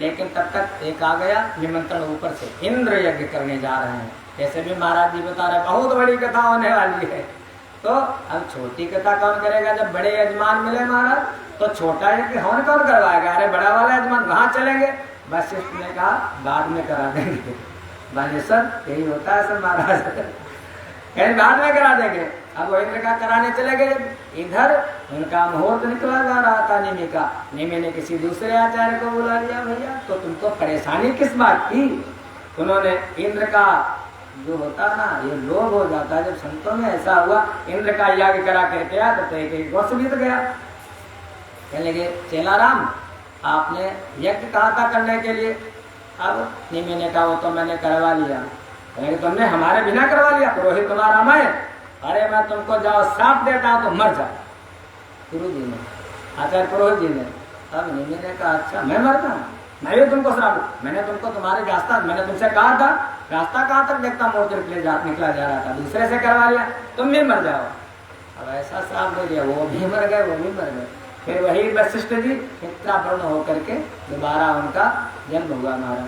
[SPEAKER 1] लेकिन तब तक एक आ गया निमंत्रण ऊपर से, इंद्र यज्ञ करने जा रहे हैं। जैसे भी महाराज जी बता रहे बहुत बड़ी कथा होने वाली है। तो अब छोटी कथा कौन करेगा, जब बड़े यजमान मिले महाराज तो छोटा यज्ञ कौन करवाएगा, अरे बड़ा वाला यजमान वहां चलेंगे। वशिष्ठ ने कहा बाद में करा देंगे। बाने सर यही होता है सर महाराज, कहीं बाद में करा देंगे। अब वो इंद्र का कराने चले गए, इधर उनका मुहूर्त निकला जा रहा था निमि का। निमि ने किसी दूसरे आचार्य को बुला लिया, भैया तो तुमको परेशानी किस बात की। उन्होंने इंद्र का जो होता ना, ये लोभ हो जाता है, जब संतों में ऐसा हुआ, इंद्र का याग करा करके आया तो एक वर्ष बीत गया। कहने लगे चेलाराम आपने यज्ञ कहा था करने के लिए, अब निमि ने कहा वो तो मैंने करवा लिया। कहने तुमने हमारे बिना करवा लिया, पुरोहित तुम्हारा मैं, अरे मैं तुमको जाओ श्राप देता हूं तो मर जाओ। गुरु जी ने, आचार्य पुरोहित जी ने। अब निमि ने कहा अच्छा मैं मरता हूँ, मैं भी तुमको श्राप, मैंने तुमको तुम्हारे रास्ता, मैंने तुमसे कहा था रास्ता कहाँ तक देखता मोर्च निकला जा रहा था, दूसरे से करवा लिया, तुम भी मर जाओ। अब ऐसा श्राप दे दिया, वो भी मर गए, वो भी मर गए। फिर वही वशिष्ठ जी मित्रावर्ण होकर के दोबारा उनका जन्म हुआ महाराज।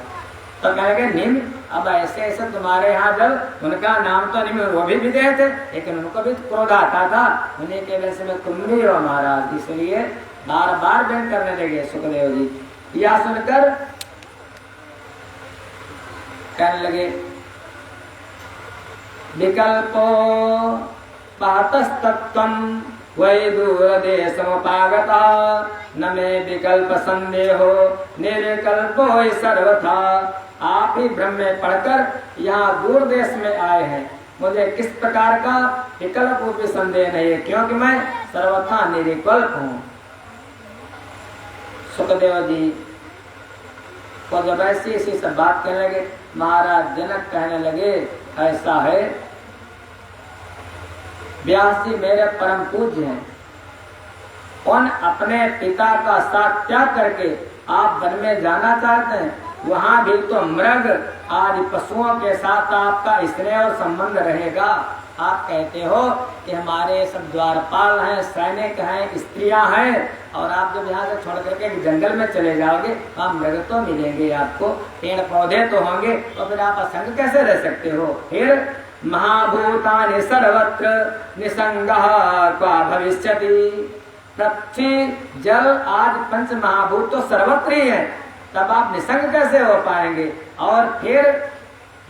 [SPEAKER 1] तो कहेंगे निम, अब ऐसे ऐसे तुम्हारे यहाँ जब उनका नाम तो निम, वो भी विदेह थे, लेकिन उनको भी क्रोध आता था, उन्हीं के वजह में तुम भी हो महाराज, इसलिए बार बार व्यंग करने लगे सुखदेव जी। यह सुनकर कहने लगे विकल्पो पातस्तत्वं वै दूरदेशमुपागता, न मे विकल्प संदेहो निर्विकल्पो हि सर्वथा। आप ही ब्रह्म में पढ़कर यहाँ दूर देश में आए हैं, मुझे किस प्रकार का विकल्प भी संदेह नहीं है, क्योंकि मैं सर्वथा निर्विकल्प हूँ। सुखदेव जी को जब ऐसी सब बात कहने लगे, महाराज जनक कहने लगे ऐसा है, व्यास जी मेरे परम पूज्य हैं, उन अपने पिता का साथ त्याग करके आप वन में जाना चाहते हैं, वहां भी तो मृग आदि पशुओं के साथ आपका स्नेह और संबंध रहेगा। आप कहते हो कि हमारे सब द्वारपाल हैं, सैनिक हैं, स्त्रियां हैं, और आप जब यहाँ से छोड़ करके जंगल में चले जाओगे वहाँ मृग तो मिलेंगे आपको, पेड़ पौधे तो होंगे, तो फिर आप असंग कैसे रह सकते हो। फिर महाभूतानि सर्वत्र निसंगः क्वा भविष्यति, पृथ्वी जल आज पंच महाभूत तो सर्वत्र ही है, तब आप निसंग कैसे हो पाएंगे। और फिर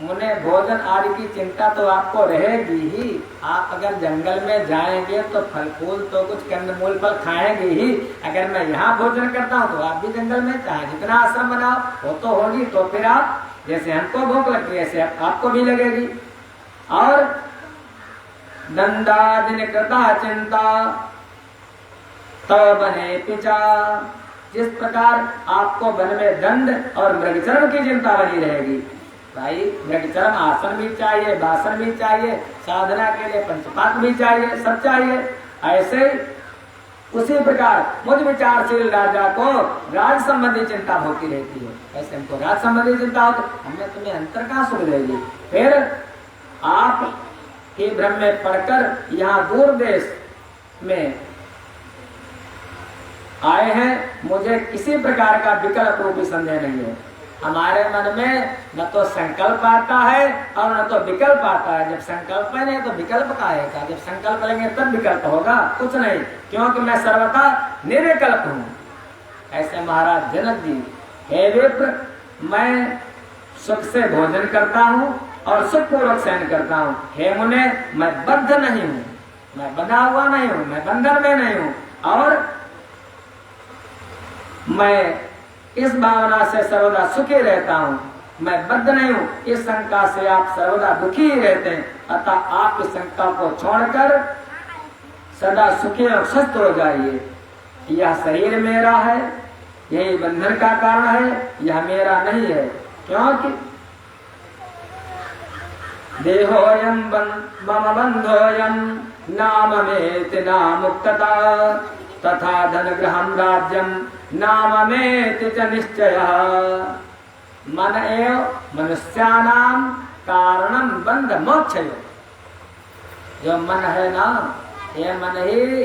[SPEAKER 1] उन्हें भोजन आदि की चिंता तो आपको रहेगी ही, आप अगर जंगल में जाएंगे तो फल फूल तो कुछ कंदमूल फल खाएंगे ही। अगर मैं यहाँ भोजन करता हूँ तो आप भी जंगल में चाहे जितना आश्रम बनाओ वो तो होगी, तो फिर आप जैसे हमको भूख लगती है ऐसे आपको भी लगेगी। और दंडादिन कृता चिंता तो बने पिचा, जिस प्रकार आपको वन में दंड और मृगचरण की चिंता बनी रहेगी, भाई मृगचरण आसन भी चाहिए, भाषण भी चाहिए, साधना के लिए पंचपात भी चाहिए, सब चाहिए। ऐसे उसी प्रकार मुझ विचारशील राजा को राज संबंधी चिंता होती रहती है, ऐसे हमको राज संबंधी चिंता हो तो हमने तुम्हें अंतर कहाँ सुख देगी। फिर आप ही ब्रह्म में पढ़कर यहाँ दूर देश में आए हैं, मुझे किसी प्रकार का विकल्प रूपी संदेह नहीं है। हमारे मन में न तो संकल्प आता है और न तो विकल्प आता है। जब संकल्प नहीं तो विकल्प का है का, जब संकल्प लेंगे तब विकल्प होगा, कुछ नहीं, क्योंकि मैं सर्वथा निर्विकल्प हूँ। ऐसे महाराज जनक जी, हे विप्र, मैं सुख से भोजन करता हूँ और सुख पूर्वक शयन करता हूँ। हे मुने, मैं बद्ध नहीं हूँ, मैं बंधा हुआ नहीं हूँ, मैं बंधन में नहीं हूँ, और मैं इस भावना से सर्वदा सुखी रहता हूँ। मैं बद्ध नहीं हूँ, इस शंका से आप सर्वदा दुखी ही रहते हैं। अतः आप इस शंका को छोड़कर सदा सुखी और स्वस्थ हो जाइए। यह शरीर मेरा है, यही बंधन का कारण है, यह मेरा नहीं है। क्योंकि देहोयम मम बंधोयम नाम मेति नामुक्तता तथा धन ग्रहम राज्यम नाम मेति च निश्चयः। मन एव मनुष्यानाम कारणम बंध मोक्षयो। जो मन है ना, ये मन ही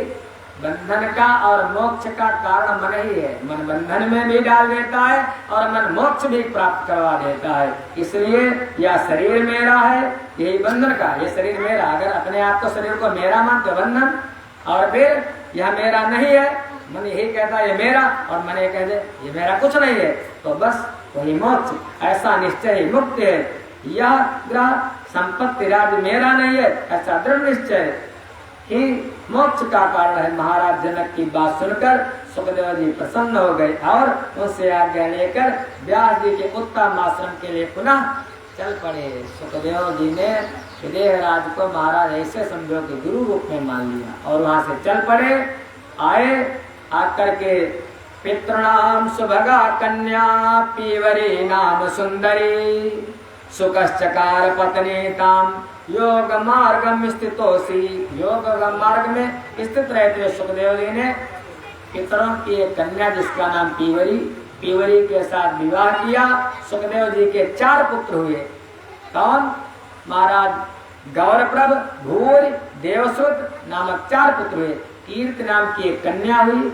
[SPEAKER 1] बंधन का और मोक्ष का कारण मन ही है। मन बंधन में भी डाल देता है और मन मोक्ष भी प्राप्त करवा देता है। इसलिए यह शरीर मेरा है, यही बंधन का, ये शरीर मेरा। अगर अपने आप को शरीर को मेरा मानते बंधन, और फिर यह मेरा नहीं है, मन यही कहता है ये मेरा, और मन ये कहते ये मेरा कुछ नहीं है, तो बस वही मोक्ष। ऐसा निश्चय ही मुक्ति है। यह ग्रह संपत्ति राज्य मेरा नहीं है, ऐसा दृढ़ निश्चय ही मोक्ष का कारण है। महाराज जनक की बात सुनकर सुखदेव जी प्रसन्न हो गए और उनसे आज्ञा लेकर व्यास जी के उत्तम आश्रम के लिए पुनः चल पड़े। सुखदेव जी ने विदेहराज को महाराज ऐसे समझो कि गुरु रूप में मान लिया और वहां से चल पड़े। आए, आकर के पितृणाम सुभगा कन्या पीवरी नाम सुंदरी सुकश्चकार पत्नी ताम योग मार्ग में स्थितोसी। योग मार्ग में स्थित रहते सुखदेव जी ने पितरों की एक कन्या जिसका नाम पीवरी, पीवरी के साथ विवाह किया। सुखदेव जी के 4 पुत्र हुए। कौन? महाराज गौरप्रभ, भूरि, देवसुत नामक 4 पुत्र हुए। कीर्ति नाम की एक कन्या हुई,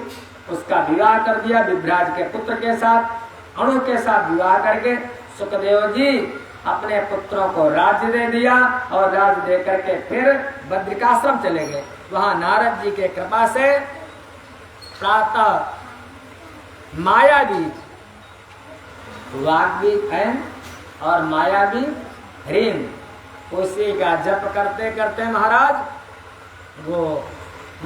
[SPEAKER 1] उसका विवाह कर दिया विभ्राज के पुत्र के साथ। अणु के साथ विवाह करके सुखदेव जी अपने पुत्रों को राज्य दे दिया और राज्य दे करके फिर बद्रिकाश्रम चले गए। वहां नारद जी के कृपा से प्रातः मायाबीज, वाग्बीज है और मायाबीज ह्रीम, उसी का जप करते करते महाराज वो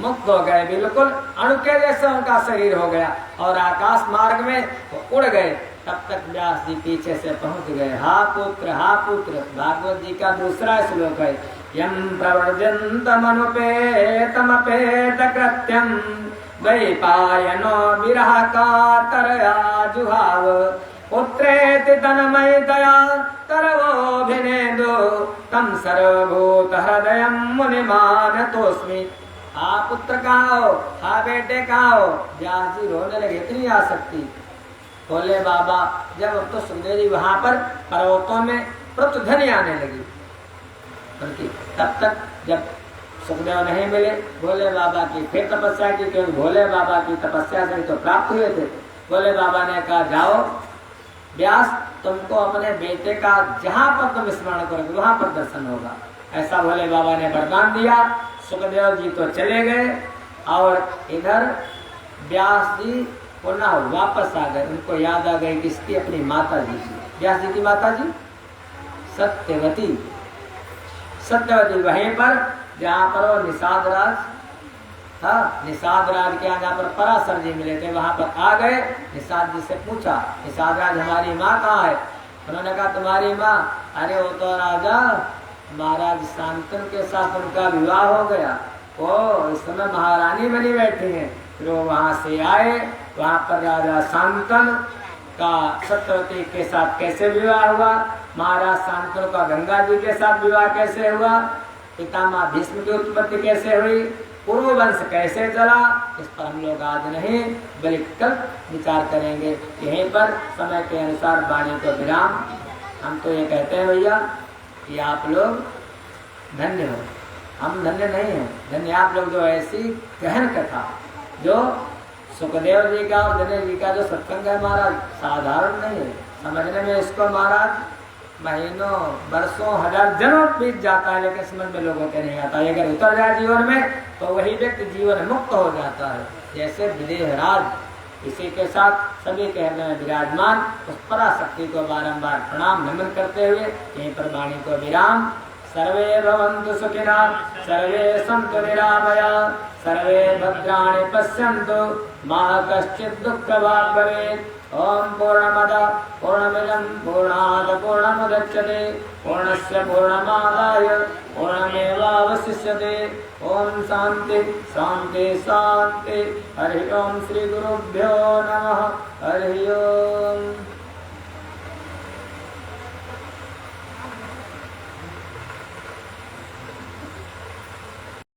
[SPEAKER 1] मुक्त हो गए। बिल्कुल अणु के जैसा उनका शरीर हो गया और आकाश मार्ग में वो उड़ गए। तब तक व्यास जी पीछे से पहुंच गए। हा पुत्र, हा पुत्र, भागवत जी का दूसरा श्लोक है। यम प्रवर्जन्तमनुपेतमपेत कृत्यम वैपायनो विरह कातरया जुहाव पुत्रेति तन्मयतया तरवोऽभिनेदो तम सर्वभूत हृदयं मुनिमानतोऽस्मि। हा पुत्र कहाँ हो, हा बेटे कहाँ हो? व्यास जी रोने लगे, इतनी आसक्ति। बोले बाबा, जब अब तो सुखदेव जी वहां पर पर्वतों में प्रतिध्वनि आने लगी, तब तक जब सुखदेव नहीं मिले, भोले बाबा की फिर तपस्या की, क्योंकि भोले बाबा की तपस्या से तो प्राप्त हुए थे। भोले बाबा ने कहा जाओ व्यास, तुमको अपने बेटे का जहां पर तुम स्मरण करोगे वहां पर दर्शन होगा। ऐसा भोले बाबा ने वरदान दिया। सुखदेव जी तो चले गए और इधर व्यास जी पुनः वापस आ गए। उनको याद आ गई किसकी? अपनी माता जी की, व्यास जी की माता जी सत्यवती। सत्यवती वहीं पर जहाँ पर वो निषाद राज था, निषाद राज के यहाँ जहाँ पर पराशर जी मिले थे वहां पर आ गए। निषाद जी से पूछा, निषाद राज हमारी माँ कहाँ है? उन्होंने कहा तुम्हारी माँ? अरे वो तो राजा महाराज शांतनु के साथ उनका विवाह हो गया, वो इस समय महारानी बनी बैठी हैं। फिर वो वहां से आए, वहां पर राजा शांतनु का सत्यवती के साथ कैसे विवाह हुआ, महाराज शांतनु का गंगा जी के साथ विवाह कैसे हुआ, पितामह भीष्म की उत्पत्ति कैसे हुई, पूर्व वंश कैसे चला, इस पर हम लोग आज नहीं बल्कि कल विचार करेंगे। यहीं पर समय के अनुसार वाणी को विराम। हम तो ये कहते हैं भैया कि आप लोग धन्य हो, हम धन्य नहीं हैं। धन्य आप लोग जो ऐसी गहन कथा, जो सुखदेव जी का और जनक जी का जो सत्संग है महाराज, साधारण नहीं है। समझने में इसको महाराज महीनों वर्षों हजार जन्म बीत जाता है, लेकिन समझ में लोगों के नहीं आता। अगर उतर जाए जीवन में तो वही व्यक्ति जीवन मुक्त हो जाता है। जैसे विदेहराज, इसी के साथ सभी के हृदय में विराजमान उस पराशक्ति को बारंबार प्रणाम नमन करते हुए यहीं पर वाणी को विराम। सर्वे भवन्तु सुखिनः सर्वे सन्तु निरामयाः सर्वे भद्राणि पश्यन्तु मा कश्चित् दुःखभाग् भवेत् ॐ पूर्णमदः पूर्णमिदं पूर्णात् पूर्णमुदच्यते पूर्णस्य पूर्णमादाय पूर्णमेवावशिष्यते ॐ शान्ति शान्ति शान्ति हरि ओं श्री गुरुभ्यो नमः हरि ओम्।